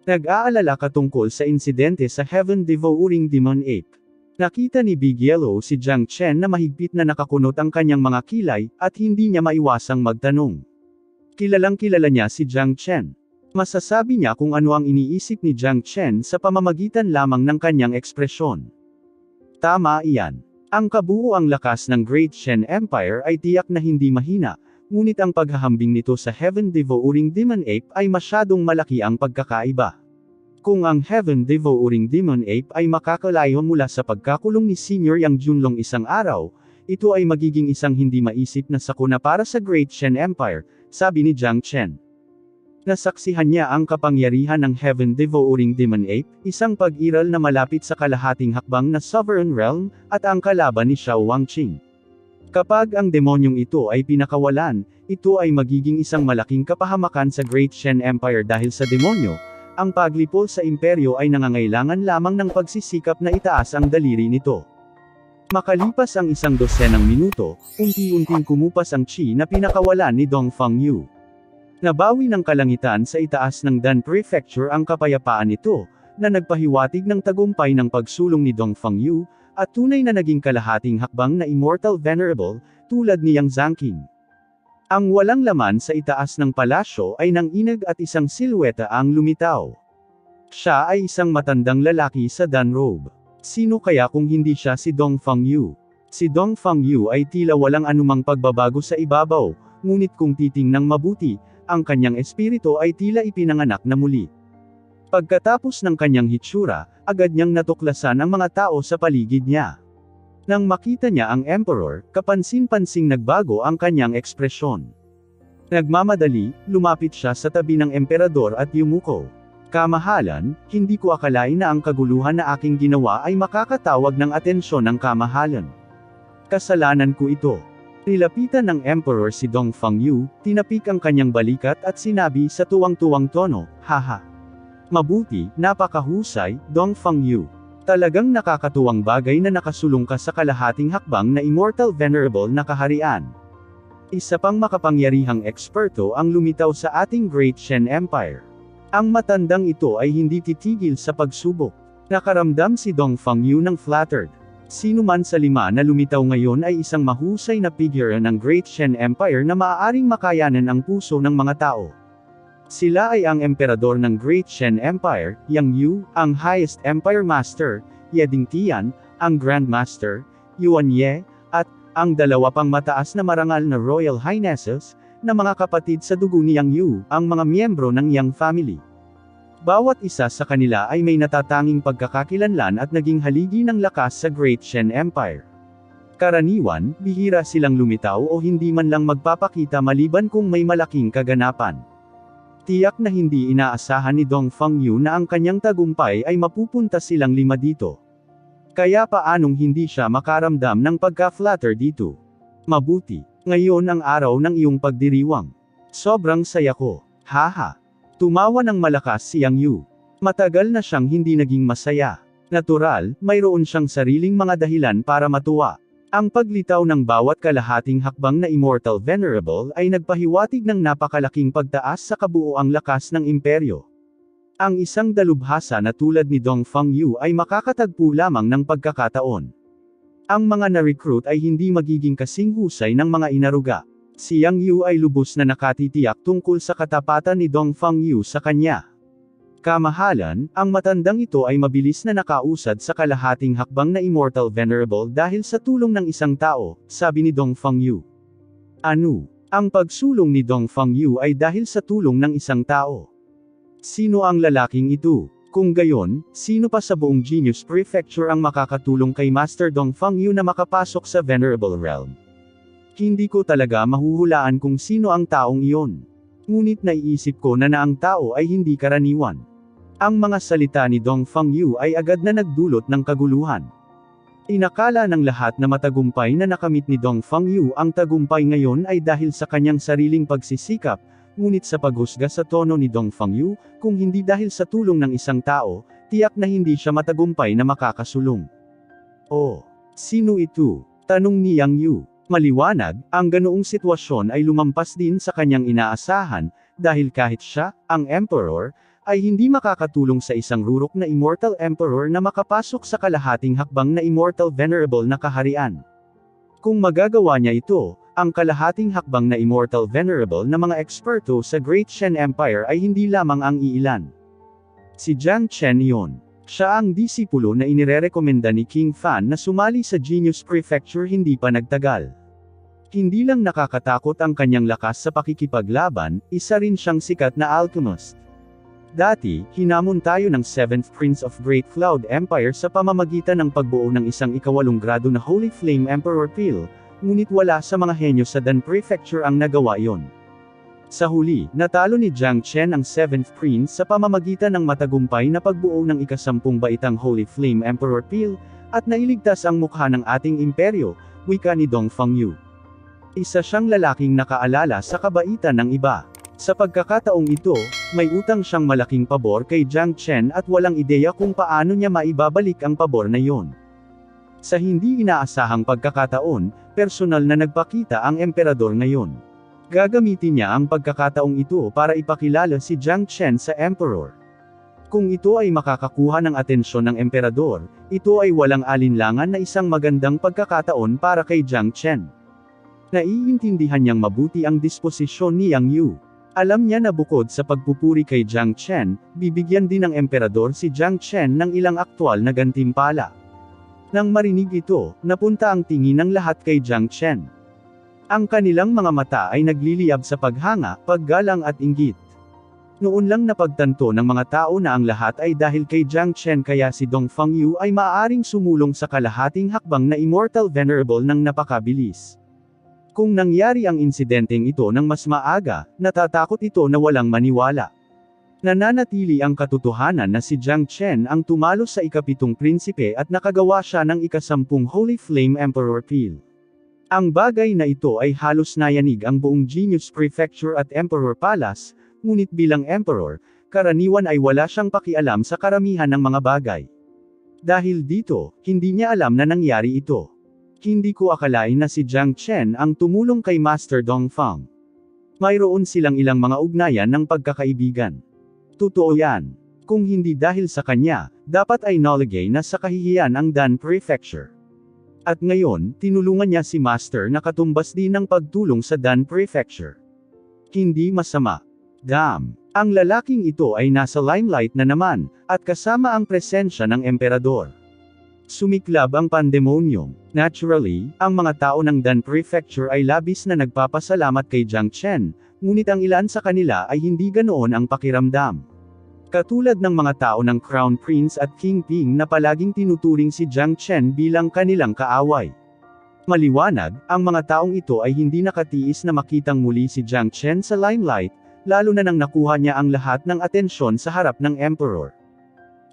Nag-aalala katungkol sa insidente sa Heaven Devouring Demon Ape. Nakita ni Big Yellow si Jiang Chen na mahigpit na nakakunot ang kanyang mga kilay, at hindi niya maiwasang magtanong. Kilalang-kilala niya si Jiang Chen. Masasabi niya kung ano ang iniisip ni Jiang Chen sa pamamagitan lamang ng kanyang ekspresyon. Tama iyan. Ang kabuuang lakas ng Great Shen Empire ay tiyak na hindi mahina, ngunit ang paghahambing nito sa Heaven Devouring Demon Ape ay masyadong malaki ang pagkakaiba. Kung ang Heaven Devouring Demon Ape ay makakalayo mula sa pagkakulong ni Senior Yang Junlong isang araw, ito ay magiging isang hindi maisip na sakuna para sa Great Shen Empire, sabi ni Jiang Chen. Nasaksihan niya ang kapangyarihan ng Heaven Devouring Demon Ape, isang pag-iral na malapit sa kalahating hakbang na Sovereign Realm, at ang kalaban ni Xiao Wangqing. Kapag ang demonyong ito ay pinakawalan, ito ay magiging isang malaking kapahamakan sa Great Shen Empire dahil sa demonyo. Ang paglipol sa imperyo ay nangangailangan lamang ng pagsisikap na itaas ang daliri nito. Makalipas ang 12 minuto, unti-unting kumupas ang chi na pinakawalan ni Dong Fangyu. Nabawi ng kalangitan sa itaas ng Dan Prefecture ang kapayapaan nito, na nagpahiwatig ng tagumpay ng pagsulong ni Dong Fangyu, at tunay na naging kalahating hakbang na Immortal Venerable, tulad ni Yang Zhangqing. Ang walang laman sa itaas ng palasyo ay nanginag at isang silweta ang lumitaw. Siya ay isang matandang lalaki sa Dan robe. Sino kaya kung hindi siya si Dong Fangyu? Si Dong Fangyu ay tila walang anumang pagbabago sa ibabaw, ngunit kung titingnang mabuti, ang kanyang espiritu ay tila ipinanganak na muli. Pagkatapos ng kanyang hitsura, agad niyang natuklasan ang mga tao sa paligid niya. Nang makita niya ang Emperor, kapansin-pansing nagbago ang kanyang ekspresyon. Nagmamadali, lumapit siya sa tabi ng Emperador at yumuko. Kamahalan, hindi ko akalain na ang kaguluhan na aking ginawa ay makakatawag ng atensyon ng kamahalan. Kasalanan ko ito. Nilapitan ng Emperor si Dong Fangyu, tinapik ang kanyang balikat at sinabi sa tuwang-tuwang tono, "Haha. Mabuti, napakahusay, Dong Fangyu. Talagang nakakatuwang bagay na nakasulong ka sa kalahating hakbang na Immortal Venerable na kaharian." Isa pang makapangyarihang eksperto ang lumitaw sa ating Great Shen Empire. Ang matandang ito ay hindi titigil sa pagsubok. Nakaramdam si Dong Fangyu ng flattered. Sino man sa lima na lumitaw ngayon ay isang mahusay na figure ng Great Shen Empire na maaaring makayanan ang puso ng mga tao. Sila ay ang Emperador ng Great Shen Empire, Yang Yu, ang Highest Empire Master, Ye Dingtian, ang Grand Master, Yuan Ye, at ang dalawa pang mataas na marangal na Royal Highnesses, na mga kapatid sa dugo ni Yang Yu, ang mga miyembro ng Yang family. Bawat isa sa kanila ay may natatanging pagkakakilanlan at naging haligi ng lakas sa Great Shen Empire. Karaniwan, bihira silang lumitaw o hindi man lang magpapakita maliban kung may malaking kaganapan. Tiyak na hindi inaasahan ni Dong Fangyu na ang kanyang tagumpay ay mapupunta silang lima dito. Kaya paanong hindi siya makaramdam ng pagka-flatter dito? Mabuti, ngayon ang araw ng iyong pagdiriwang. Sobrang saya ko. Haha. Tumawa ng malakas si Yang Yu. Matagal na siyang hindi naging masaya. Natural, mayroon siyang sariling mga dahilan para matuwa. Ang paglitaw ng bawat kalahating hakbang na Immortal Venerable ay nagpahiwatig ng napakalaking pagtaas sa kabuoang lakas ng imperyo. Ang isang dalubhasa na tulad ni Dong Fangyu ay makakatagpo lamang ng pagkakataon. Ang mga na-recruit ay hindi magiging kasing husay ng mga inaruga. Si Yang Yu ay lubos na nakatitiyak tungkol sa katapatan ni Dong Fangyu sa kanya. Kamahalan, ang matandang ito ay mabilis na nakausad sa kalahating hakbang na Immortal Venerable dahil sa tulong ng isang tao, sabi ni Dong Fangyu. Ano? Ang pagsulong ni Dong Fangyu ay dahil sa tulong ng isang tao. Sino ang lalaking ito? Kung gayon, sino pa sa buong Genius Prefecture ang makakatulong kay Master Dong Fangyu na makapasok sa Venerable Realm? Hindi ko talaga mahuhulaan kung sino ang taong iyon. Ngunit naiisip ko na ang tao ay hindi karaniwan. Ang mga salita ni Dong Fangyu ay agad na nagdulot ng kaguluhan. Inakala ng lahat na matagumpay na nakamit ni Dong Fangyu ang tagumpay ngayon ay dahil sa kanyang sariling pagsisikap, ngunit sa paghusga sa tono ni Dong Fangyu, kung hindi dahil sa tulong ng isang tao, tiyak na hindi siya matagumpay na makakasulong. Oh, sino ito? Tanong ni Yang Yu. Maliwanag, ang ganoong sitwasyon ay lumampas din sa kanyang inaasahan, dahil kahit siya, ang Emperor, ay hindi makakatulong sa isang rurok na Immortal Emperor na makapasok sa kalahating hakbang na Immortal Venerable na kaharian. Kung magagawa niya ito, ang kalahating hakbang na Immortal Venerable na mga eksperto sa Great Shen Empire ay hindi lamang ang iilan. Si Jiang Chen yon. Siya ang disipulo na inirerekomenda ni King Fan na sumali sa Genius Prefecture hindi pa nagtagal. Hindi lang nakakatakot ang kanyang lakas sa pakikipaglaban, isa rin siyang sikat na alchemist. Dati, hinamon tayo ng 7th Prince of Great Cloud Empire sa pamamagitan ng pagbuo ng isang ika-8 grado na Holy Flame Emperor Peel, ngunit wala sa mga henyo sa Dan Prefecture ang nagawa iyon. Sa huli, natalo ni Jiang Chen ang 7th Prince sa pamamagitan ng matagumpay na pagbuo ng ika-10 baitang Holy Flame Emperor Peel, at nailigtas ang mukha ng ating imperyo, wika ni Dongfang Yu. Isa siyang lalaking nakaalala sa kabaitan ng iba. Sa pagkakataong ito, may utang siyang malaking pabor kay Jiang Chen at walang ideya kung paano niya maibabalik ang pabor na iyon. Sa hindi inaasahang pagkakataon, personal na nagpakita ang emperador ngayon. Gagamitin niya ang pagkakataong ito para ipakilala si Jiang Chen sa emperor. Kung ito ay makakakuha ng atensyon ng emperador, ito ay walang alinlangan na isang magandang pagkakataon para kay Jiang Chen. Naiintindihan niyang mabuti ang disposisyon ni Yang Yu. Alam niya na bukod sa pagpupuri kay Jiang Chen, bibigyan din ng emperador si Jiang Chen ng ilang aktwal na gantimpala. Nang marinig ito, napunta ang tingin ng lahat kay Jiang Chen. Ang kanilang mga mata ay nagliliyab sa paghanga, paggalang at inggit. Noon lang napagtanto ng mga tao na ang lahat ay dahil kay Jiang Chen kaya si Dongfang Yu ay maaaring sumulong sa kalahating hakbang na Immortal Venerable ng napakabilis. Kung nangyari ang insidenteng ito ng mas maaga, natatakot ito na walang maniwala. Nananatili ang katotohanan na si Jiang Chen ang tumalo sa ika-7 prinsipe at nakagawa siya ng ika-10 Holy Flame Emperor Peel. Ang bagay na ito ay halos nayanig ang buong Genius Prefecture at Emperor Palace, ngunit bilang Emperor, karaniwan ay wala siyang pakialam sa karamihan ng mga bagay. Dahil dito, hindi niya alam na nangyari ito. Hindi ko akalain na si Jiang Chen ang tumulong kay Master Dongfang. Mayroon silang ilang mga ugnayan ng pagkakaibigan. Totoo yan. Kung hindi dahil sa kanya, dapat ay naligay na sa kahihiyan ang Dan Prefecture. At ngayon, tinulungan niya si Master na katumbas din ng pagtulong sa Dan Prefecture. Hindi masama. Damn. Ang lalaking ito ay nasa limelight na naman, at kasama ang presensya ng emperador. Sumiklab ang pandemonyum. Naturally, ang mga tao ng Dan Prefecture ay labis na nagpapasalamat kay Jiang Chen, ngunit ang ilan sa kanila ay hindi ganoon ang pakiramdam. Katulad ng mga tao ng Crown Prince at King Ping na palaging tinuturing si Jiang Chen bilang kanilang kaaway. Maliwanag, ang mga taong ito ay hindi nakatiis na makitang muli si Jiang Chen sa limelight, lalo na nang nakuha niya ang lahat ng atensyon sa harap ng Emperor.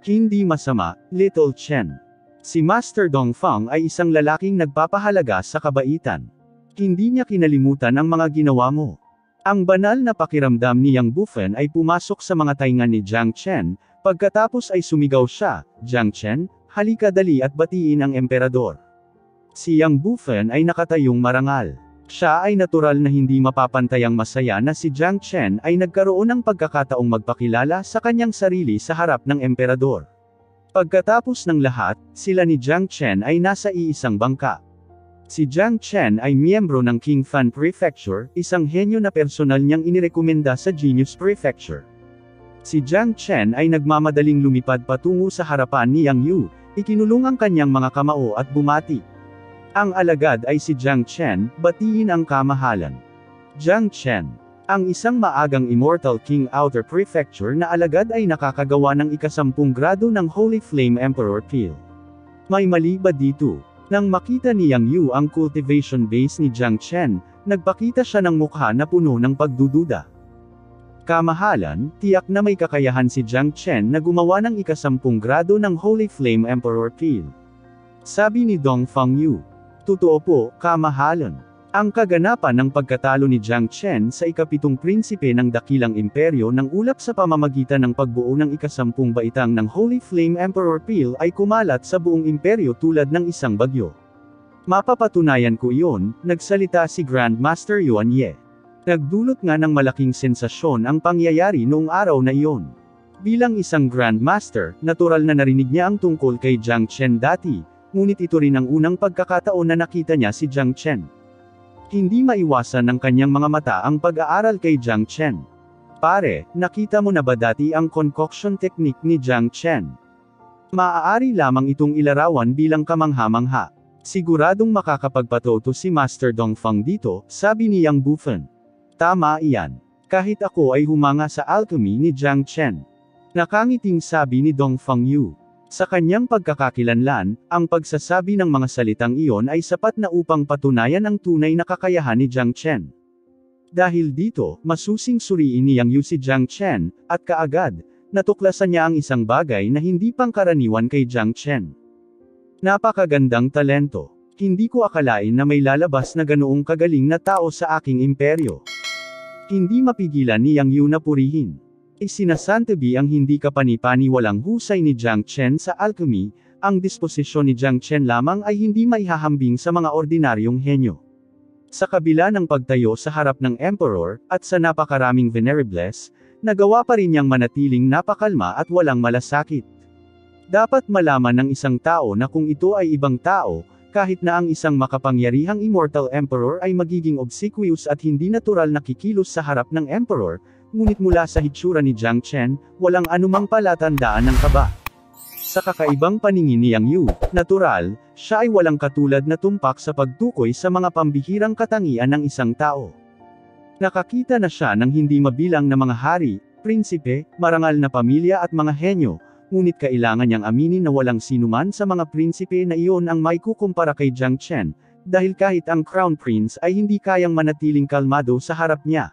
Hindi masama, Little Chen. Si Master Dongfang ay isang lalaking nagpapahalaga sa kabaitan. Hindi niya kinalimutan ang mga ginawa mo. Ang banal na pakiramdam ni Yang Bufen ay pumasok sa mga tainga ni Jiang Chen, pagkatapos ay sumigaw siya, Jiang Chen, halika dali at batiin ang emperador. Si Yang Bufen ay nakatayong marangal. Siya ay natural na hindi mapapantayang masaya na si Jiang Chen ay nagkaroon ng pagkakataong magpakilala sa kanyang sarili sa harap ng emperador. Pagkatapos ng lahat, sila ni Jiang Chen ay nasa iisang bangka. Si Jiang Chen ay miyembro ng King Fan Prefecture, isang henyo na personal niyang inirekomenda sa Genius Prefecture. Si Jiang Chen ay nagmamadaling lumipad patungo sa harapan ni Yang Yu, ikinulong ang kanyang mga kamao at bumati. Ang alagad ay si Jiang Chen, batiin ang kamahalan. Jiang Chen. Ang isang maagang Immortal King Outer Prefecture na alagad ay nakakagawa ng ika-10 grado ng Holy Flame Emperor Peel. May mali ba dito? Nang makita ni Yang Yu ang cultivation base ni Jiang Chen, nagpakita siya ng mukha na puno ng pagdududa. Kamahalan, tiyak na may kakayahan si Jiang Chen na gumawa ng ika-10 grado ng Holy Flame Emperor Peel. Sabi ni Dongfang Yu. Totoo po, kamahalan. Ang kaganapan ng pagkatalo ni Jiang Chen sa ika-7 prinsipe ng dakilang imperyo ng ulap sa pamamagitan ng pagbuo ng ika-10 baitang ng Holy Flame Emperor Peel ay kumalat sa buong imperyo tulad ng isang bagyo. Mapapatunayan ko iyon, nagsalita si Grandmaster Yuan Ye. Nagdulot nga ng malaking sensasyon ang pangyayari noong araw na iyon. Bilang isang Grandmaster, natural na narinig niya ang tungkol kay Jiang Chen dati, ngunit ito rin ang unang pagkakataon na nakita niya si Jiang Chen. Hindi maiwasan ng kanyang mga mata ang pag-aaral kay Jiang Chen. Pare, nakita mo na ba dati ang concoction technique ni Jiang Chen? Maaari lamang itong ilarawan bilang kamangha-mangha. Siguradong makakapagpatuto si Master Dongfang dito, sabi ni Yang Bufan. Tama iyan. Kahit ako ay humanga sa alchemy ni Jiang Chen. Nakangiting sabi ni Dongfang Yu. Sa kanyang pagkakakilanlan, ang pagsasabi ng mga salitang iyon ay sapat na upang patunayan ang tunay na kakayahan ni Jiang Chen. Dahil dito, masusing suriin ni Yang Yu si Jiang Chen, at kaagad, natuklasan niya ang isang bagay na hindi pangkaraniwan kay Jiang Chen. Napakagandang talento. Hindi ko akalain na may lalabas na ganoong kagaling na tao sa aking imperyo. Hindi mapigilan ni Yang Yu na purihin. Isinasantabi ang hindi kapani-paniwalang husay ni Jiang Chen sa alchemy, ang disposisyon ni Jiang Chen lamang ay hindi maihahambing sa mga ordinaryong henyo. Sa kabila ng pagtayo sa harap ng Emperor, at sa napakaraming venerables, nagawa pa rin niyang manatiling napakalma at walang malasakit. Dapat malaman ng isang tao na kung ito ay ibang tao, kahit na ang isang makapangyarihang immortal emperor ay magiging obsequious at hindi natural na kikilos sa harap ng emperor, ngunit mula sa hitsura ni Jiang Chen, walang anumang palatandaan ng kaba. Sa kakaibang paningin ni Yang Yu, natural, siya ay walang katulad na tumpak sa pagtukoy sa mga pambihirang katangian ng isang tao. Nakakita na siya ng hindi mabilang na mga hari, prinsipe, marangal na pamilya at mga henyo, ngunit kailangan niyang aminin na walang sinuman sa mga prinsipe na iyon ang maikukumpara kay Jiang Chen, dahil kahit ang Crown Prince ay hindi kayang manatiling kalmado sa harap niya.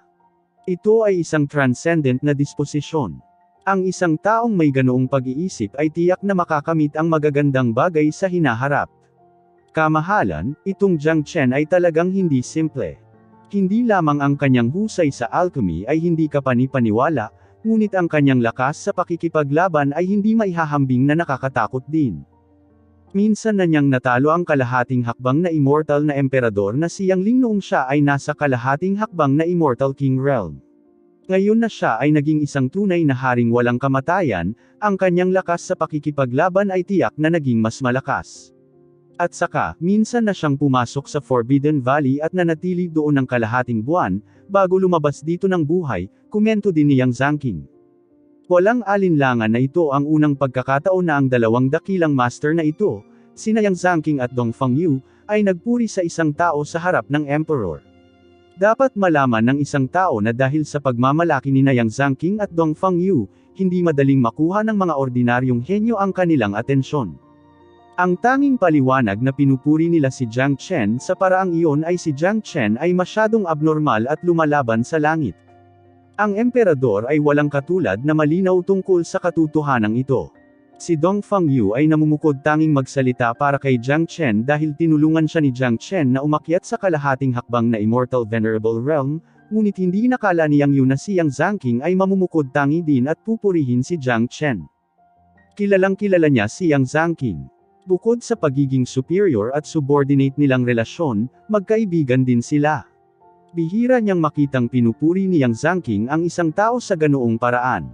Ito ay isang transcendent na disposisyon. Ang isang taong may ganoong pag-iisip ay tiyak na makakamit ang magagandang bagay sa hinaharap. Kamahalan, itong Jiang Chen ay talagang hindi simple. Hindi lamang ang kanyang husay sa alchemy ay hindi kapani-paniwala, ngunit ang kanyang lakas sa pakikipaglaban ay hindi maihahambing na nakakatakot din. Minsan na niyang natalo ang kalahating hakbang na immortal na emperador na si Yang Ling noong siya ay nasa kalahating hakbang na immortal king realm. Ngayon na siya ay naging isang tunay na haring walang kamatayan, ang kanyang lakas sa pakikipaglaban ay tiyak na naging mas malakas. At saka, minsan na siyang pumasok sa Forbidden Valley at nanatili doon ng kalahating buwan, bago lumabas dito ng buhay, komento din ni Yang Zhangqing. Walang alinlangan na ito ang unang pagkakataon na ang dalawang dakilang master na ito, sina Yang Zhangqing at Dongfang Yu, ay nagpuri sa isang tao sa harap ng emperor. Dapat malaman ng isang tao na dahil sa pagmamalaki ni Yang Zhangqing at Dongfang Yu, hindi madaling makuha ng mga ordinaryong henyo ang kanilang atensyon. Ang tanging paliwanag na pinupuri nila si Jiang Chen sa paraang iyon ay si Jiang Chen ay masyadong abnormal at lumalaban sa langit. Ang emperador ay walang katulad na malinaw tungkol sa katotohanan ito. Si Dongfang Yu ay namumukod tanging magsalita para kay Jiang Chen dahil tinulungan siya ni Jiang Chen na umakyat sa kalahating hakbang na Immortal Venerable Realm, ngunit hindi inakala ni Yang Yu na si Yang Zhangqing ay mamumukod tangi din at pupurihin si Jiang Chen. Kilalang kilala niya si Yang Zhangqing. Bukod sa pagiging superior at subordinate nilang relasyon, magkaibigan din sila. Bihira niyang makitang pinupuri ni Yang Zhangqing ang isang tao sa ganoong paraan.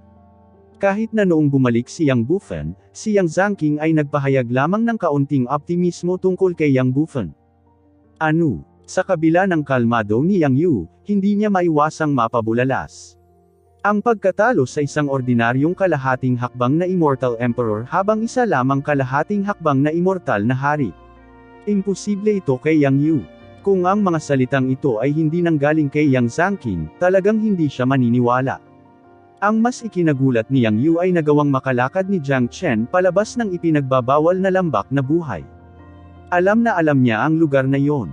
Kahit na noong bumalik si Yang Bufan, si Yang Zhangqing ay nagpahayag lamang ng kaunting optimismo tungkol kay Yang Bufan. Sa kabila ng kalmado ni Yang Yu, hindi niya maiwasang mapabulalas. Ang pagkatalo sa isang ordinaryong kalahating hakbang na Immortal Emperor habang isa lamang kalahating hakbang na immortal na hari. Imposible ito kay Yang Yu. Kung ang mga salitang ito ay hindi nanggaling kay Yang Zhangqing, talagang hindi siya maniniwala. Ang mas ikinagulat ni Yang Yu ay nagawang makalakad ni Jiang Chen palabas ng ipinagbabawal na lambak na buhay. Alam na alam niya ang lugar na iyon.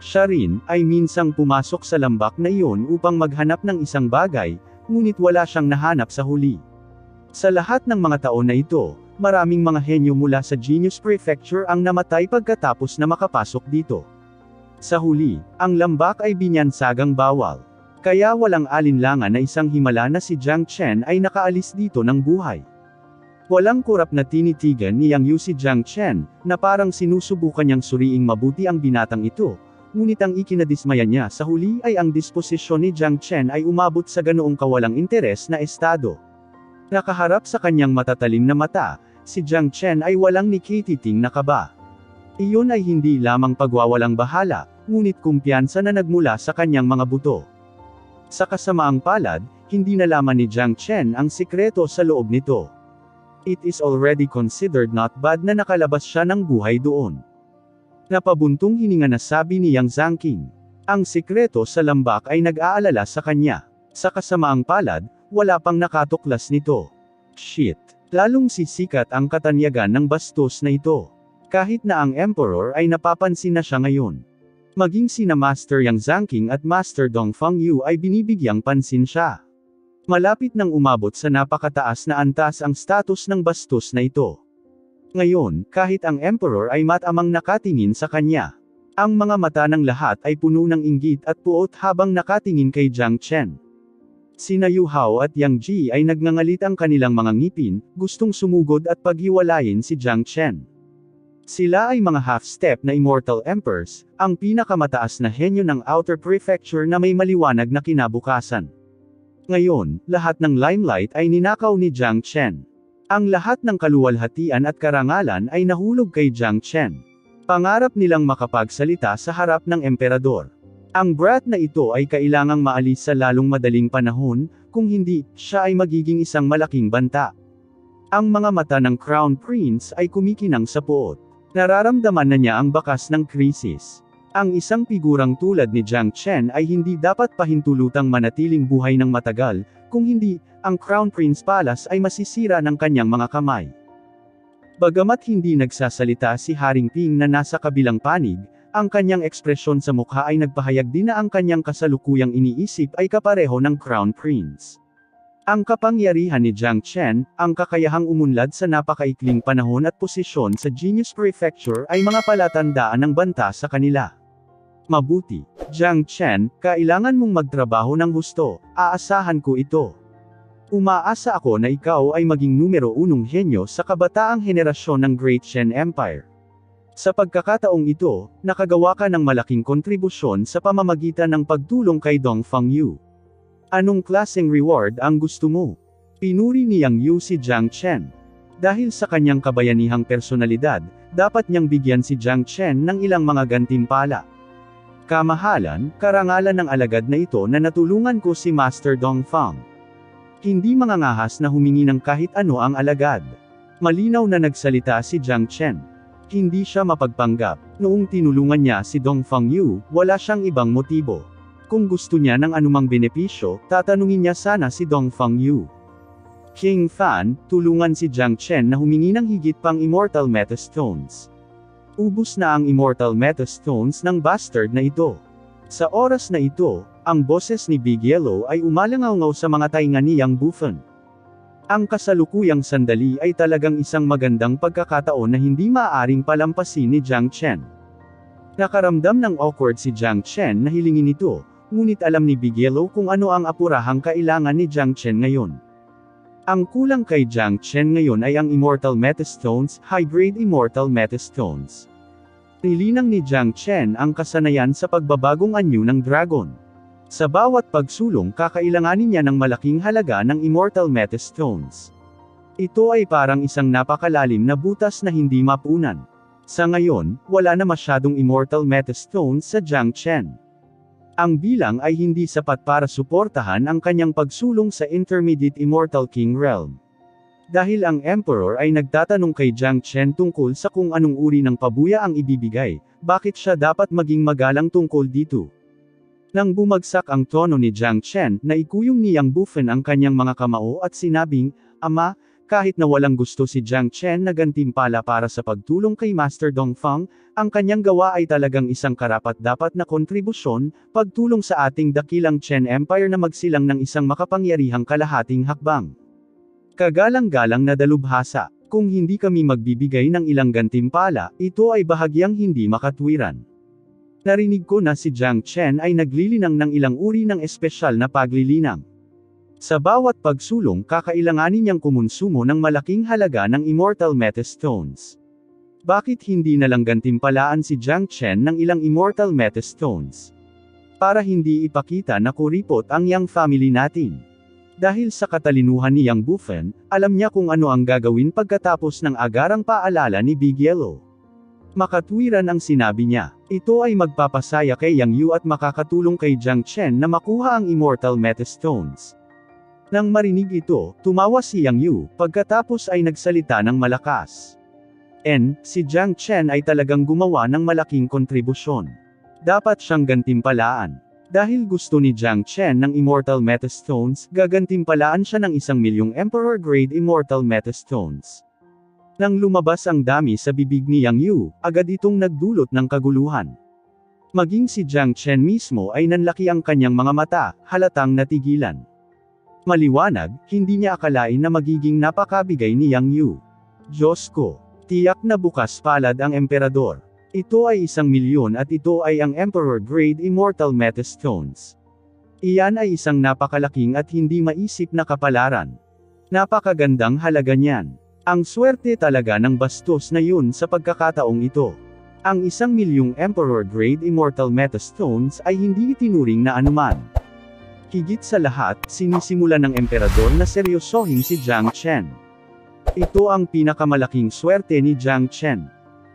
Siya rin, ay minsang pumasok sa lambak na iyon upang maghanap ng isang bagay, ngunit wala siyang nahanap sa huli. Sa lahat ng mga taon na ito, maraming mga henyo mula sa Genius Prefecture ang namatay pagkatapos na makapasok dito. Sa huli, ang lambak ay binyansagang bawal. Kaya walang alinlangan na isang himala na si Jiang Chen ay nakaalis dito ng buhay. Walang kurap na tinitigan ni Yang Yu si Jiang Chen, na parang sinusubukan niyang suriing mabuti ang binatang ito, ngunit ang ikinadismaya niya sa huli ay ang disposisyon ni Jiang Chen ay umabot sa ganoong kawalang interes na estado. Nakaharap sa kanyang matatalim na mata, si Jiang Chen ay walang nikititing na kaba. Iyon ay hindi lamang pagwawalang bahala, ngunit kumpiyansa na nagmula sa kanyang mga buto. Sa kasamaang palad, hindi nalaman ni Jiang Chen ang sikreto sa loob nito. It is already considered not bad na nakalabas siya ng buhay doon. Napabuntong hininga na sabi ni Yang Zhangqing. Ang sikreto sa lambak ay nag-aalala sa kanya. Sa kasamaang palad, wala pang nakatuklas nito. Shit. Lalong sisikat ang katanyagan ng bastos na ito. Kahit na ang Emperor ay napapansin na siya ngayon. Maging sina Master Yang Zhangqing at Master Dongfang Yu ay binibigyang pansin siya. Malapit nang umabot sa napakataas na antas ang status ng bastos na ito. Ngayon, kahit ang Emperor ay matamang nakatingin sa kanya. Ang mga mata ng lahat ay puno ng inggit at puot habang nakatingin kay Jiang Chen. Sina Yu Hao at Yang Ji ay nagngangalit ang kanilang mga ngipin, gustong sumugod at paghiwalayin si Jiang Chen. Sila ay mga half-step na Immortal Emperors, ang pinakamataas na henyo ng Outer Prefecture na may maliwanag na kinabukasan. Ngayon, lahat ng limelight ay ninakaw ni Jiang Chen. Ang lahat ng kaluwalhatian at karangalan ay nahulog kay Jiang Chen. Pangarap nilang makapagsalita sa harap ng emperador. Ang brat na ito ay kailangang maalis sa lalong madaling panahon, kung hindi, siya ay magiging isang malaking banta. Ang mga mata ng Crown Prince ay kumikinang sa puot. Nararamdaman na niya ang bakas ng krisis. Ang isang figurang tulad ni Jiang Chen ay hindi dapat pahintulutang manatiling buhay ng matagal, kung hindi, ang Crown Prince Palace ay masisira ng kanyang mga kamay. Bagamat hindi nagsasalita si Haring Ping na nasa kabilang panig, ang kanyang ekspresyon sa mukha ay nagpahayag din na ang kanyang kasalukuyang iniisip ay kapareho ng Crown Prince. Ang kapangyarihan ni Jiang Chen, ang kakayahang umunlad sa napakaikling panahon at posisyon sa Genius Prefecture ay mga palatandaan ng banta sa kanila. Mabuti, Jiang Chen, kailangan mong magtrabaho ng husto, aasahan ko ito. Umaasa ako na ikaw ay maging numero 1 henyo sa kabataang henerasyon ng Great Shen Empire. Sa pagkakataong ito, nakagawa ka ng malaking kontribusyon sa pamamagitan ng pagtulong kay Dongfang Yu. Anong klaseng reward ang gusto mo? Pinuri ni Yang Yu si Jiang Chen. Dahil sa kanyang kabayanihang personalidad, dapat niyang bigyan si Jiang Chen ng ilang mga gantimpala. Kamahalan, karangalan ng alagad na ito na natulungan ko si Master Dongfang. Hindi mangangahas na humingi ng kahit ano ang alagad. Malinaw na nagsalita si Jiang Chen. Hindi siya mapagpanggap. Noong tinulungan niya si Dongfang Yu, wala siyang ibang motibo. Kung gusto niya ng anumang benepisyo, tatanungin niya sana si Dongfang Yu. King Fan, tulungan si Jiang Chen na humingi ng higit pang Immortal Metastones. Ubus na ang Immortal Metastones ng bastard na ito. Sa oras na ito, ang boses ni Big Yellow ay umalangaw sa mga tainga ni Yang Buffen. Ang kasalukuyang sandali ay talagang isang magandang pagkakataon na hindi maaaring palampasin ni Jiang Chen. Nakaramdam ng awkward si Jiang Chen na hilingin ito, ngunit alam ni Big Yellow kung ano ang apurahang kailangan ni Jiang Chen ngayon. Ang kulang kay Jiang Chen ngayon ay ang Immortal Metastones, High-Grade Immortal Metastones. Nilinang ni Jiang Chen ang kasanayan sa pagbabagong anyo ng dragon. Sa bawat pagsulong kakailanganin niya ng malaking halaga ng Immortal Metastones. Ito ay parang isang napakalalim na butas na hindi mapunan. Sa ngayon, wala na masyadong Immortal Metastones sa Jiang Chen. Ang bilang ay hindi sapat para suportahan ang kanyang pagsulong sa Intermediate Immortal King Realm. Dahil ang Emperor ay nagtatanong kay Jiang Chen tungkol sa kung anong uri ng pabuya ang ibibigay, bakit siya dapat maging magalang tungkol dito. Nang bumagsak ang tono ni Jiang Chen, naikuyong ni Yang Buffen ang kanyang mga kamao at sinabing, Ama, kahit na walang gusto si Jiang Chen na gantimpala para sa pagtulong kay Master Dongfang, ang kanyang gawa ay talagang isang karapat-dapat na kontribusyon, pagtulong sa ating dakilang Chen Empire na magsilang ng isang makapangyarihang kalahating hakbang. Kagalang-galang na dalubhasa, kung hindi kami magbibigay ng ilang gantimpala, ito ay bahagyang hindi makatwiran. Narinig ko na si Jiang Chen ay naglilinang ng ilang uri ng espesyal na paglilinang. Sa bawat pagsulong kakailanganin niyang kumonsumo ng malaking halaga ng Immortal Metastones. Bakit hindi nalang gantimpalaan si Jiang Chen ng ilang Immortal Metastones? Para hindi ipakita na kuripot ang Yang family natin. Dahil sa katalinuhan ni Yang Buffen, alam niya kung ano ang gagawin pagkatapos ng agarang paalala ni Big Yellow. Makatwiran ang sinabi niya. Ito ay magpapasaya kay Yang Yu at makakatulong kay Jiang Chen na makuha ang Immortal Metastones. Nang marinig ito, tumawa si Yang Yu, pagkatapos ay nagsalita ng malakas. Si Jiang Chen ay talagang gumawa ng malaking kontribusyon. Dapat siyang gantimpalaan. Dahil gusto ni Jiang Chen ng Immortal Metastones, gagantimpalaan siya ng 1,000,000 Emperor-grade Immortal Metastones. Nang lumabas ang dami sa bibig ni Yang Yu, agad itong nagdulot ng kaguluhan. Maging si Jiang Chen mismo ay nanlaki ang kanyang mga mata, halatang natigilan. Maliwanag, hindi niya akalain na magiging napakabigay ni Yang Yu. Diyos ko! Tiyak na bukas palad ang emperador. Ito ay 1,000,000 at ito ay ang Emperor-grade Immortal Metastones. Iyan ay isang napakalaking at hindi maisip na kapalaran. Napakagandang halaga niyan. Ang swerte talaga ng bastos na yun sa pagkakataong ito. Ang 1,000,000 Emperor-grade Immortal Metastones ay hindi itinuring na anuman. Higit sa lahat, sinisimula ng emperador na seryosohin si Jiang Chen. Ito ang pinakamalaking swerte ni Jiang Chen.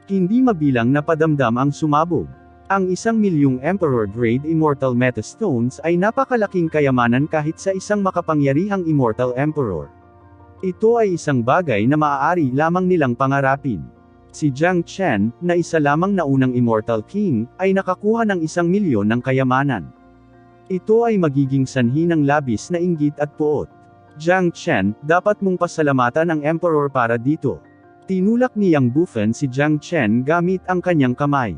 Hindi mabilang na padamdam ang sumabog. Ang 1,000,000 Emperor-grade Immortal Metastones ay napakalaking kayamanan kahit sa isang makapangyarihang Immortal Emperor. Ito ay isang bagay na maaari lamang nilang pangarapin. Si Jiang Chen, na isa lamang na unang Immortal King, ay nakakuha ng 1,000,000 ng kayamanan. Ito ay magiging sanhi ng labis na inggit at puot. Jiang Chen, dapat mong pasalamatan ang Emperor para dito. Tinulak ni Yang Bufen si Jiang Chen gamit ang kanyang kamay.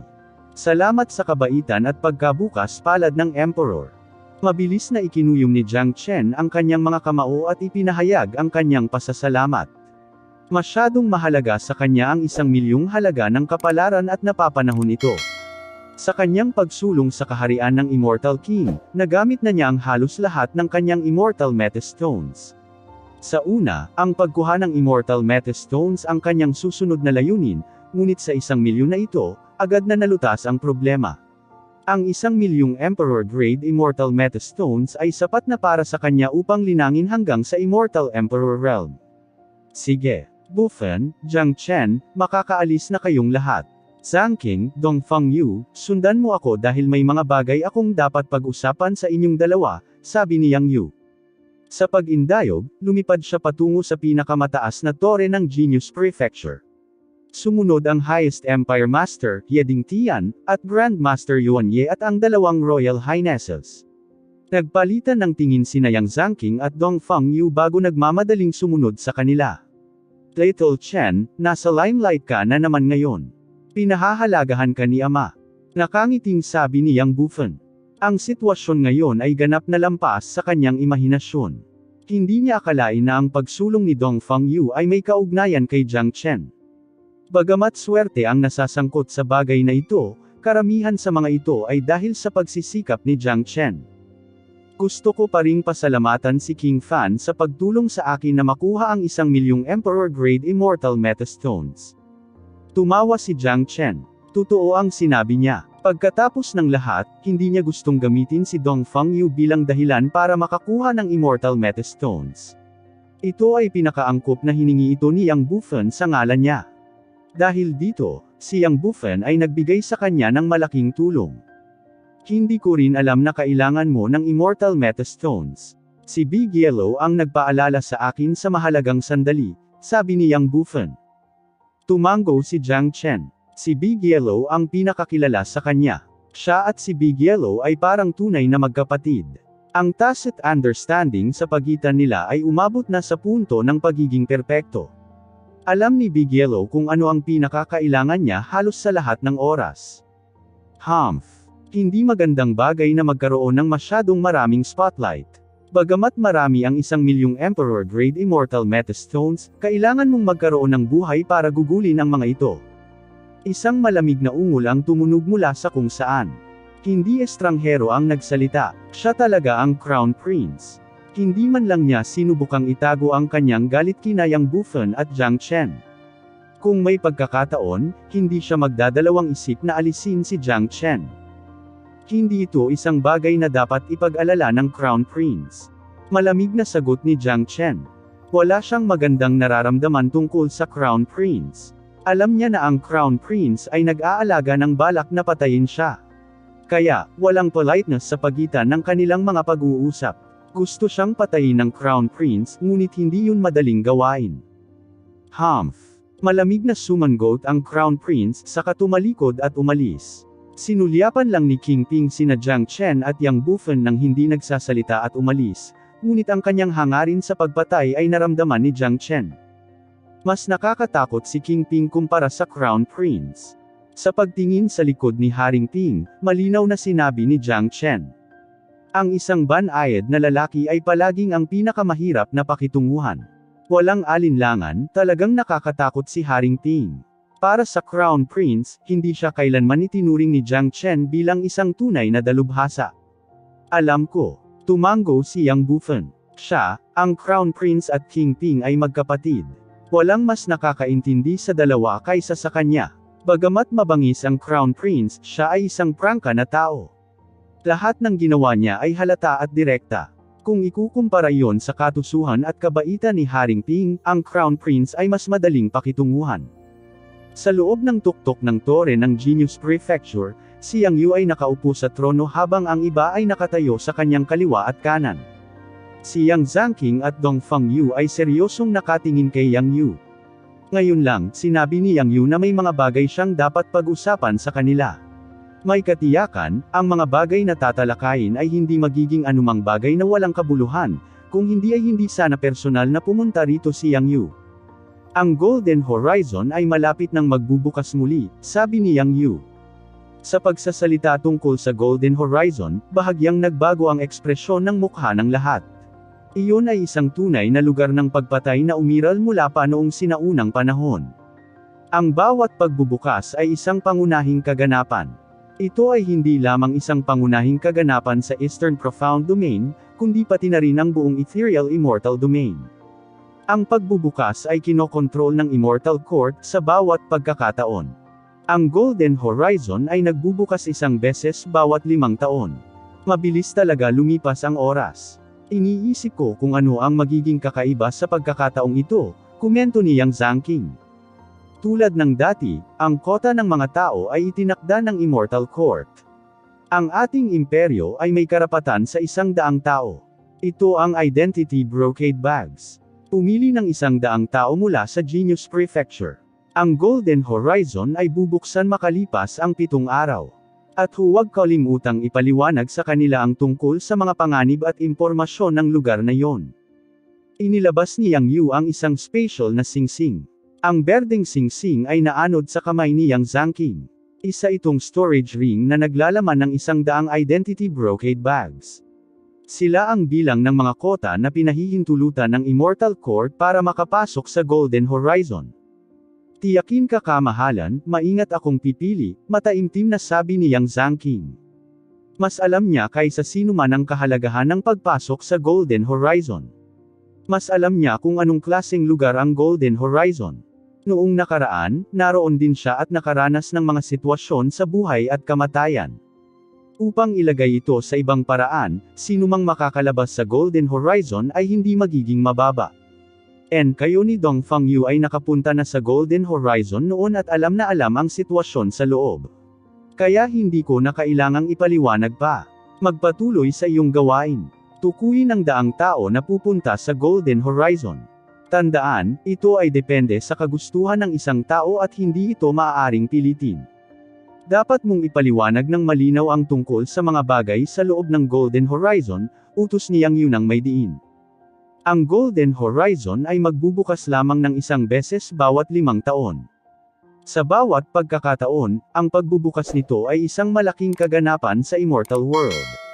Salamat sa kabaitan at pagkabukas palad ng Emperor. Mabilis na ikinuyom ni Jiang Chen ang kanyang mga kamao at ipinahayag ang kanyang pasasalamat. Masyadong mahalaga sa kanya ang 1,000,000 halaga ng kapalaran at napapanahon ito. Sa kanyang pagsulong sa kaharian ng Immortal King, nagamit na niya ang halos lahat ng kanyang Immortal Metastones. Sa una, ang pagkuha ng Immortal Metastones ang kanyang susunod na layunin, ngunit sa 1,000,000 na ito, agad na nalutas ang problema. Ang 1,000,000 Emperor-grade Immortal Metastones ay sapat na para sa kanya upang linangin hanggang sa Immortal Emperor Realm. Sige, Bufen, Jiang Chen, makakaalis na kayong lahat. Zhang Qing, Dongfang Yu, sundan mo ako dahil may mga bagay akong dapat pag-usapan sa inyong dalawa, sabi ni Yang Yu. Sa pag-indayog, lumipad siya patungo sa pinakamataas na tore ng Genius Prefecture. Sumunod ang Highest Empire Master, Ye Dingtian, at Grand Master Yuan Ye at ang dalawang Royal Highnesses. Nagpalitan ng tingin sina Yang Zhang Qing at Dongfang Yu bago nagmamadaling sumunod sa kanila. Little Chen, nasa limelight ka na naman ngayon. Pinahahalagahan ka ni Ama. Nakangiting sabi ni Yang Bufen. Ang sitwasyon ngayon ay ganap na lampas sa kanyang imahinasyon. Hindi niya akalain na ang pagsulong ni Dongfang Yu ay may kaugnayan kay Jiang Chen. Bagamat swerte ang nasasangkot sa bagay na ito, karamihan sa mga ito ay dahil sa pagsisikap ni Jiang Chen. Gusto ko pa ring pasalamatan si King Fan sa pagtulong sa akin na makuha ang 1,000,000 Emperor-grade Immortal Metastones. Tumawa si Jiang Chen. Totoo ang sinabi niya. Pagkatapos ng lahat, hindi niya gustong gamitin si Dongfang Yu bilang dahilan para makakuha ng Immortal Metastones. Ito ay pinakaangkop na hiningi ito ni Yang Bufen sa ngalan niya. Dahil dito, si Yang Bufen ay nagbigay sa kanya ng malaking tulong. Hindi ko rin alam na kailangan mo ng Immortal Metastones. Si Big Yellow ang nagpaalala sa akin sa mahalagang sandali, sabi ni Yang Bufen. Tumango si Jiang Chen. Si Big Yellow ang pinakakilala sa kanya. Siya at si Big Yellow ay parang tunay na magkapatid. Ang tacit understanding sa pagitan nila ay umabot na sa punto ng pagiging perpekto. Alam ni Big Yellow kung ano ang pinakakailangan niya halos sa lahat ng oras. Hindi magandang bagay na magkaroon ng masyadong maraming spotlight. Bagamat marami ang 1,000,000 Emperor-grade Immortal Metastones, kailangan mong magkaroon ng buhay para gugulin ang mga ito. Isang malamig na ungol ang tumunog mula sa kung saan. Hindi estranghero ang nagsalita, siya talaga ang Crown Prince. Hindi man lang niya sinubukang itago ang kanyang galit kina Yang Bufen at Jiang Chen. Kung may pagkakataon, hindi siya magdadalawang isip na alisin si Jiang Chen. Hindi ito isang bagay na dapat ipag-alala ng Crown Prince. Malamig na sagot ni Jiang Chen. Wala siyang magandang nararamdaman tungkol sa Crown Prince. Alam niya na ang Crown Prince ay nag-aalaga ng balak na patayin siya. Kaya, walang politeness sa pagitan ng kanilang mga pag-uusap. Gusto siyang patayin ng Crown Prince, ngunit hindi yun madaling gawain. Malamig na sumangot ang Crown Prince, saka tumalikod at umalis. Sinulyapan lang ni King Ping sina Jiang Chen at Yang Bufan nang hindi nagsasalita at umalis, ngunit ang kanyang hangarin sa pagpatay ay naramdaman ni Jiang Chen. Mas nakakatakot si King Ping kumpara sa Crown Prince. Sa pagtingin sa likod ni Haring Ping, malinaw na sinabi ni Jiang Chen. Ang isang banayad na lalaki ay palaging ang pinakamahirap na pakitunguhan. Walang alinlangan, talagang nakakatakot si Haring Ping. Para sa Crown Prince, hindi siya kailanman itinuring ni Jiang Chen bilang isang tunay na dalubhasa. Alam ko, tumango si Yang Bufan. Siya, ang Crown Prince at King Ping ay magkapatid. Walang mas nakakaintindi sa dalawa kaysa sa kanya. Bagamat mabangis ang Crown Prince, siya ay isang prangka na tao. Lahat ng ginawa niya ay halata at direkta. Kung ikukumpara iyon sa katusuhan at kabaitan ni Haring Ping, ang Crown Prince ay mas madaling pakitunguhan. Sa loob ng tuktok ng tore ng Genius Prefecture, si Yang Yu ay nakaupo sa trono habang ang iba ay nakatayo sa kanyang kaliwa at kanan. Si Yang Zhangqing at Dong Fangyu ay seryosong nakatingin kay Yang Yu. Ngayon lang, sinabi ni Yang Yu na may mga bagay siyang dapat pag-usapan sa kanila. May katiyakan, ang mga bagay na tatalakayin ay hindi magiging anumang bagay na walang kabuluhan, kung hindi ay hindi sana personal na pumunta rito si Yang Yu. Ang Golden Horizon ay malapit nang magbubukas muli, sabi ni Yang Yu. Sa pagsasalita tungkol sa Golden Horizon, bahagyang nagbago ang ekspresyon ng mukha ng lahat. Iyon ay isang tunay na lugar ng pagpatay na umiral mula pa noong sinaunang panahon. Ang bawat pagbubukas ay isang pangunahing kaganapan. Ito ay hindi lamang isang pangunahing kaganapan sa Eastern Profound Domain, kundi pati na rin ang buong Ethereal Immortal Domain. Ang pagbubukas ay kinokontrol ng Immortal Court sa bawat pagkakataon. Ang Golden Horizon ay nagbubukas isang beses bawat 5 taon. Mabilis talaga lumipas ang oras. Iniisip ko kung ano ang magiging kakaiba sa pagkakataong ito, komento ni Yang Zhangqing. Tulad ng dati, ang kota ng mga tao ay itinakda ng Immortal Court. Ang ating imperyo ay may karapatan sa 100 tao. Ito ang Identity Brocade Bags. Pumili ng 100 tao mula sa Genius Prefecture. Ang Golden Horizon ay bubuksan makalipas ang 7 araw. At huwag kalimutang ipaliwanag sa kanila ang tungkol sa mga panganib at impormasyon ng lugar na yon. Inilabas ni Yang Yu ang isang special na singsing. Ang berdeng singsing ay naanod sa kamay ni Yang Zhangqing. Isa itong storage ring na naglalaman ng 100 identity brocade bags. Sila ang bilang ng mga kota na pinahihintulutan ng Immortal Court para makapasok sa Golden Horizon. Tiyakin ka kamahalan, maingat akong pipili, mataimtim na sabi ni Yang Zhangqing. Mas alam niya kaysa sino man ang kahalagahan ng pagpasok sa Golden Horizon. Mas alam niya kung anong klaseng lugar ang Golden Horizon. Noong nakaraan, naroon din siya at nakaranas ng mga sitwasyon sa buhay at kamatayan. Upang ilagay ito sa ibang paraan, sinumang makakalabas sa Golden Horizon ay hindi magiging mababa. Kayo ni Dong Fangyu ay nakapunta na sa Golden Horizon noon at alam na alam ang sitwasyon sa loob. Kaya hindi ko na kailangang ipaliwanag pa. Magpatuloy sa iyong gawain. Tukuyin ang 100 tao na pupunta sa Golden Horizon. Tandaan, ito ay depende sa kagustuhan ng isang tao at hindi ito maaaring pilitin. Dapat mong ipaliwanag ng malinaw ang tungkol sa mga bagay sa loob ng Golden Horizon, utos ni Yang Yu ng may diin. Ang Golden Horizon ay magbubukas lamang ng 1 beses bawat 5 taon. Sa bawat pagkakataon, ang pagbubukas nito ay isang malaking kaganapan sa Immortal World.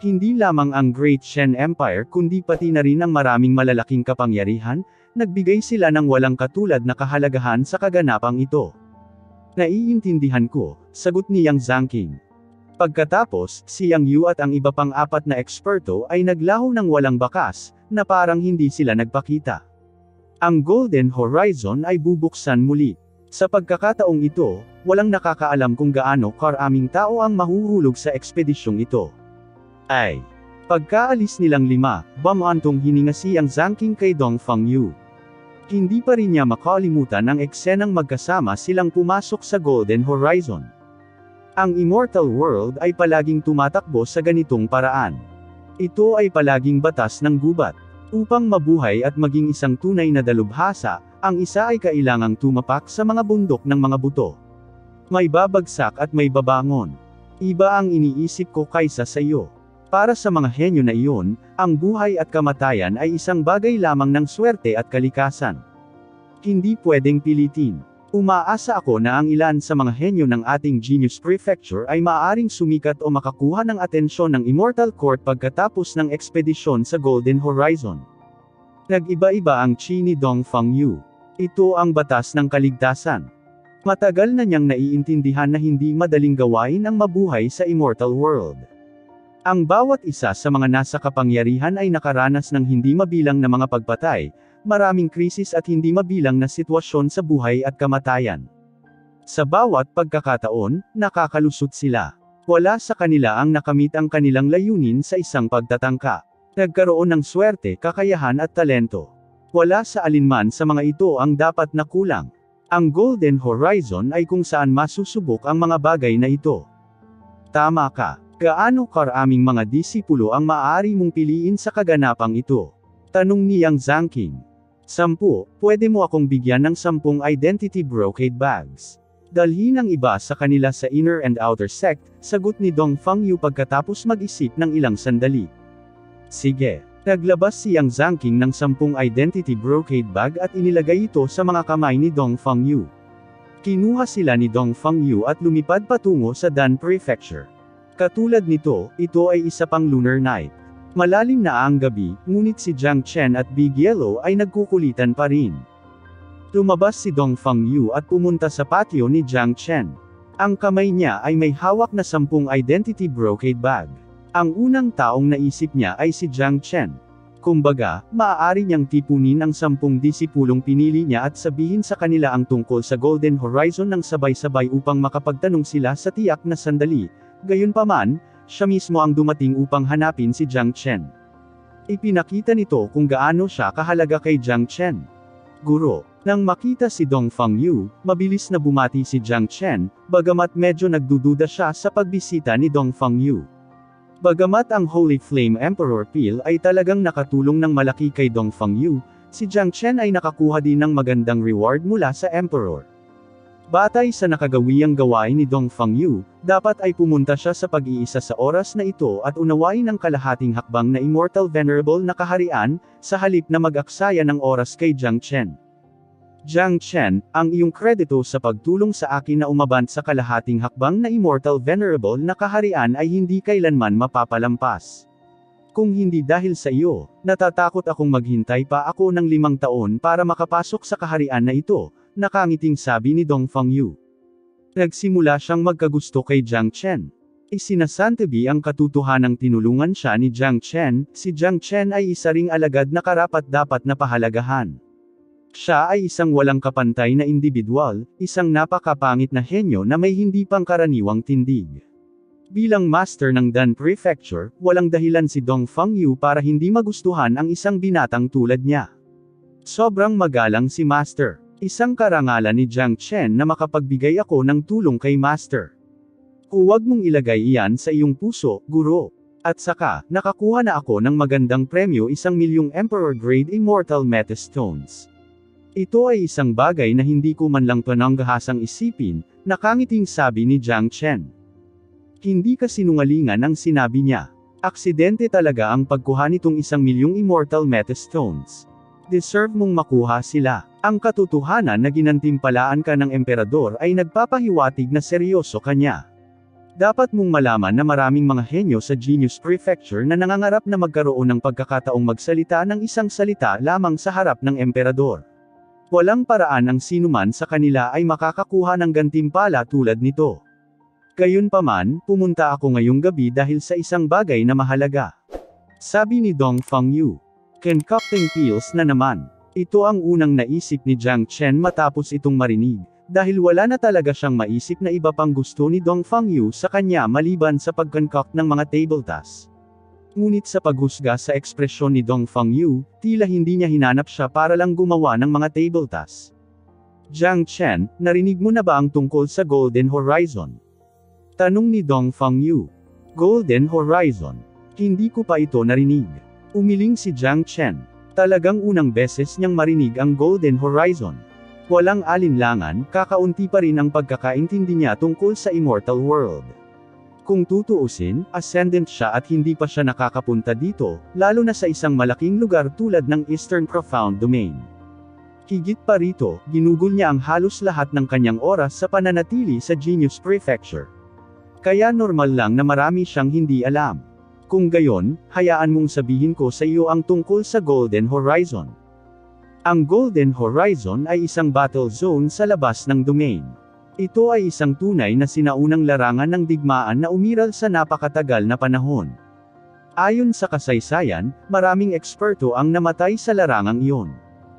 Hindi lamang ang Great Shen Empire kundi pati na rin ang maraming malalaking kapangyarihan, nagbigay sila ng walang katulad na kahalagahan sa kaganapang ito. Naiintindihan ko, sagot ni Yang Zhangqing. Pagkatapos, si Yang Yu at ang iba pang 4 na eksperto ay naglaho ng walang bakas, na parang hindi sila nagpakita. Ang Golden Horizon ay bubuksan muli. Sa pagkakataong ito, walang nakakaalam kung gaano karaming tao ang mahuhulog sa ekspedisyong ito. Pagkaalis nilang 5, bamantong hininga si Yang Zhangqing kay Dong Fangyu. Hindi pa rin niya makalimutan ang eksenang magkasama silang pumasok sa Golden Horizon. Ang Immortal World ay palaging tumatakbo sa ganitong paraan. Ito ay palaging batas ng gubat. Upang mabuhay at maging isang tunay na dalubhasa, Ang isa ay kailangang tumapak sa mga bundok ng mga buto. May babagsak at may babangon. Iba ang iniisip ko kaysa sa iyo. Para sa mga henyo na iyon, ang buhay at kamatayan ay isang bagay lamang ng swerte at kalikasan. Hindi pwedeng pilitin. Umaasa ako na ang ilan sa mga henyo ng ating Genius Prefecture ay maaaring sumikat o makakuha ng atensyon ng Immortal Court pagkatapos ng ekspedisyon sa Golden Horizon. Nag-iba-iba ang chi ni Dongfang Yu. Ito ang batas ng kaligtasan. Matagal na niyang naiintindihan na hindi madaling gawain ang mabuhay sa Immortal World. Ang bawat isa sa mga nasa kapangyarihan ay nakaranas ng hindi mabilang na mga pagpatay, maraming krisis at hindi mabilang na sitwasyon sa buhay at kamatayan. Sa bawat pagkakataon, nakakalusot sila. Wala sa kanila ang nakamit ang kanilang layunin sa isang pagtatangka. Nagkaroon ng swerte, kakayahan at talento. Wala sa alinman sa mga ito ang dapat na kulang. Ang Golden Horizon ay kung saan masusubok ang mga bagay na ito. Tama ka. Gaano karaming mga disipulo ang maaari mong piliin sa kaganapang ito? Tanong ni Yang Zhangqing. 10, pwede mo akong bigyan ng 10 identity brocade bags. Dalhin ang iba sa kanila sa inner and outer sect, sagot ni Dongfang Yu pagkatapos mag-isip ng ilang sandali. Sige. Naglabas si Yang Zhangqing ng 10 identity brocade bag at inilagay ito sa mga kamay ni Dongfang Yu. Kinuha sila ni Dongfang Yu at lumipad patungo sa Dan Prefecture. Katulad nito, ito ay isa pang lunar night. Malalim na ang gabi, ngunit si Jiang Chen at Big Yellow ay nagkukulitan pa rin. Lumabas si Dongfang Yu at pumunta sa patio ni Jiang Chen. Ang kamay niya ay may hawak na 10 identity brocade bag. Ang unang taong naisip niya ay si Jiang Chen. Kumbaga, maaari niyang tipunin ang 10 disipulong pinili niya at sabihin sa kanila ang tungkol sa Golden Horizon ng sabay-sabay upang makapagtanong sila sa tiyak na sandali. Gayunpaman, siya mismo ang dumating upang hanapin si Jiang Chen. Ipinakita nito kung gaano siya kahalaga kay Jiang Chen. Guro, nang makita si Dongfang Yu, mabilis na bumati si Jiang Chen, bagamat medyo nagdududa siya sa pagbisita ni Dongfang Yu. Bagamat ang Holy Flame Emperor Peel ay talagang nakatulong ng malaki kay Dongfang Yu, si Jiang Chen ay nakakuha din ng magandang reward mula sa Emperor. Batay sa nakagawiyang gawain ni Dongfang Yu, dapat ay pumunta siya sa pag-iisa sa oras na ito at unawain ang kalahating hakbang na Immortal Venerable na kaharian, sa halip na mag-aksaya ng oras kay Jiang Chen. Jiang Chen, ang iyong kredito sa pagtulong sa akin na umabant sa kalahating hakbang na Immortal Venerable na kaharian ay hindi kailanman mapapalampas. Kung hindi dahil sa iyo, natatakot akong maghintay pa ako ng 5 taon para makapasok sa kaharian na ito. Nakangiting sabi ni Dongfang Yu. Nagsimula siyang magkagusto kay Jiang Chen. Isinasantabi ang katotohanang tinulungan siya ni Jiang Chen, si Jiang Chen ay isa ring alagad na karapat-dapat na pahalagahan. Siya ay isang walang kapantay na individual, isang napakapangit na henyo na may hindi pangkaraniwang tindig. Bilang master ng Dan Prefecture, walang dahilan si Dongfang Yu para hindi magustuhan ang isang binatang tulad niya. Sobrang magalang si Master. Isang karangalan ni Jiang Chen na makapagbigay ako ng tulong kay Master. Huwag mong ilagay iyan sa iyong puso, guro. At saka, nakakuha na ako ng magandang premyo 1,000,000 Emperor Grade Immortal Metastones. Ito ay isang bagay na hindi ko man lang pananggahasang isipin, nakangiting sabi ni Jiang Chen. Hindi kasinungalingan ang sinabi niya. Aksidente talaga ang pagkuha nitong 1,000,000 Immortal Metastones. Deserve mong makuha sila. Ang katotohanan na ginantimpalaan ka ng emperador ay nagpapahiwatig na seryoso ka niya. Dapat mong malaman na maraming mga henyo sa Genius Prefecture na nangangarap na magkaroon ng pagkakataong magsalita ng isang salita lamang sa harap ng emperador. Walang paraan ang sinuman sa kanila ay makakakuha ng gantimpala tulad nito. Gayunpaman, pumunta ako ngayong gabi dahil sa isang bagay na mahalaga. Sabi ni Dongfang Yu. Concocting pills na naman. Ito ang unang naisip ni Jiang Chen matapos itong marinig, dahil wala na talaga siyang maisip na iba pang gusto ni Dongfang Yu sa kanya maliban sa pag-concoct ng mga table tasks. Ngunit sa paghusga sa ekspresyon ni Dongfang Yu, tila hindi niya hinanap siya para lang gumawa ng mga table tasks. Jiang Chen, narinig mo na ba ang tungkol sa Golden Horizon? Tanong ni Dongfang Yu. Golden Horizon. Hindi ko pa ito narinig. Umiling si Jiang Chen. Talagang unang beses niyang marinig ang Golden Horizon. Walang alinlangan, kakaunti pa rin ang pagkakaintindi niya tungkol sa Immortal World. Kung tutuusin, ascendant siya at hindi pa siya nakakapunta dito, lalo na sa isang malaking lugar tulad ng Eastern Profound Domain. Higit pa rito, ginugol niya ang halos lahat ng kanyang oras sa pananatili sa Genius Prefecture. Kaya normal lang na marami siyang hindi alam. Kung gayon, hayaan mong sabihin ko sa iyo ang tungkol sa Golden Horizon. Ang Golden Horizon ay isang battle zone sa labas ng domain. Ito ay isang tunay na sinaunang larangan ng digmaan na umiral sa napakatagal na panahon. Ayon sa kasaysayan, maraming eksperto ang namatay sa larangang iyon.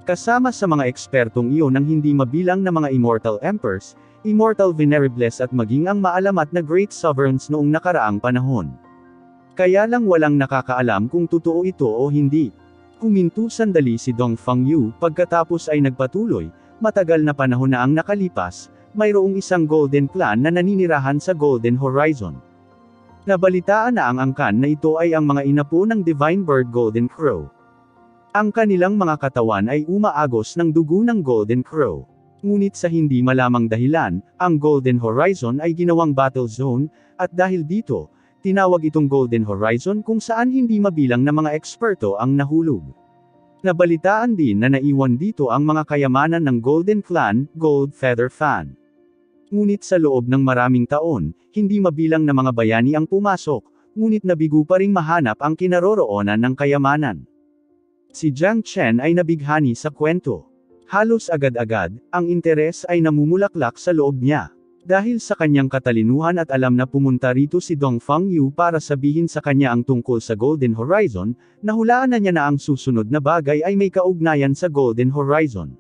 Kasama sa mga ekspertong iyon ang hindi mabilang na mga Immortal Emperors, Immortal Venerables at maging ang maalamat na Great Sovereigns noong nakaraang panahon. Kaya lang walang nakakaalam kung totoo ito o hindi. Huminto sandali si Dong Fangyu, pagkatapos ay nagpatuloy, matagal na panahon na ang nakalipas, mayroong isang Golden Clan na naninirahan sa Golden Horizon. Nabalitaan na ang angkan na ito ay ang mga inapo ng Divine Bird Golden Crow. Ang kanilang mga katawan ay umaagos ng dugo ng Golden Crow. Ngunit sa hindi malamang dahilan, ang Golden Horizon ay ginawang battle zone, at dahil dito, tinawag itong Golden Horizon kung saan hindi mabilang na mga eksperto ang nahulog. Nabalitaan din na naiwan dito ang mga kayamanan ng Golden Clan, Gold Feather Fan. Ngunit sa loob ng maraming taon, hindi mabilang na mga bayani ang pumasok, ngunit nabigo pa ring mahanap ang kinaroroonan ng kayamanan. Si Jiang Chen ay nabighani sa kwento. Halos agad-agad, ang interes ay namumulaklak sa loob niya. Dahil sa kanyang katalinuhan at alam na pumunta rito si Dong Fangyu para sabihin sa kanya ang tungkol sa Golden Horizon, nahulaan na niya na ang susunod na bagay ay may kaugnayan sa Golden Horizon.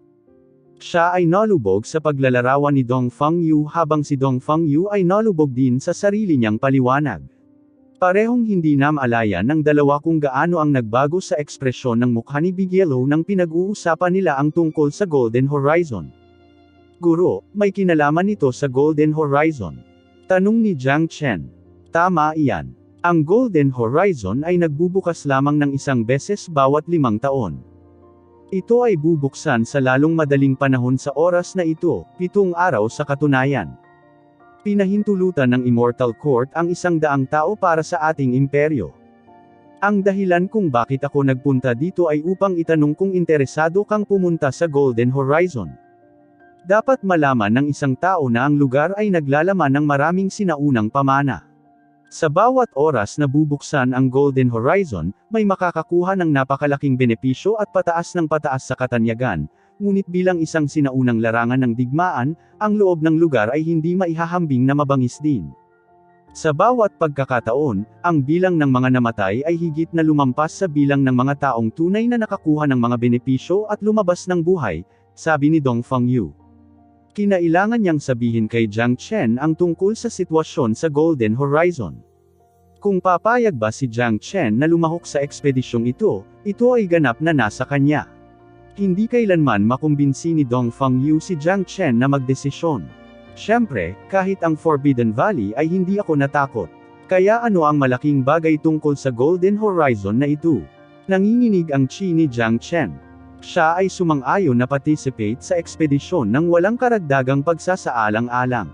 Siya ay nalubog sa paglalarawan ni Dong Fangyu habang si Dong Fangyu ay nalubog din sa sarili niyang paliwanag. Parehong hindi namalayan ng dalawa kung gaano ang nagbago sa ekspresyon ng mukha ni Big Yellow nang pinag-uusapan nila ang tungkol sa Golden Horizon. Guro, may kinalaman ito sa Golden Horizon? Tanong ni Jiang Chen. Tama iyan. Ang Golden Horizon ay nagbubukas lamang ng isang beses bawat 5 taon. Ito ay bubuksan sa lalong madaling panahon sa oras na ito, 7 araw sa katunayan. Pinahintulutan ng Immortal Court ang 100 tao para sa ating imperyo. Ang dahilan kung bakit ako nagpunta dito ay upang itanong kung interesado kang pumunta sa Golden Horizon. Dapat malaman ng isang tao na ang lugar ay naglalaman ng maraming sinaunang pamana. Sa bawat oras na bubuksan ang Golden Horizon, may makakakuha ng napakalaking benepisyo at pataas ng pataas sa katanyagan, ngunit bilang isang sinaunang larangan ng digmaan, ang loob ng lugar ay hindi maihahambing na mabangis din. Sa bawat pagkakataon, ang bilang ng mga namatay ay higit na lumampas sa bilang ng mga taong tunay na nakakuha ng mga benepisyo at lumabas ng buhay, sabi ni Dong Fangyu. Kinailangan niyang sabihin kay Jiang Chen ang tungkol sa sitwasyon sa Golden Horizon. Kung papayag ba si Jiang Chen na lumahok sa ekspedisyong ito ay ganap na nasa kanya. Hindi kailanman makumbinsi ni Dong Fangyu si Jiang Chen na magdesisyon. Siyempre, kahit ang Forbidden Valley ay hindi ako natakot. Kaya ano ang malaking bagay tungkol sa Golden Horizon na ito? Nanginginig ang chi ni Jiang Chen. Siya ay sumang-ayon na participate sa ekspedisyon nang walang karagdagang pagsasaalang-alang.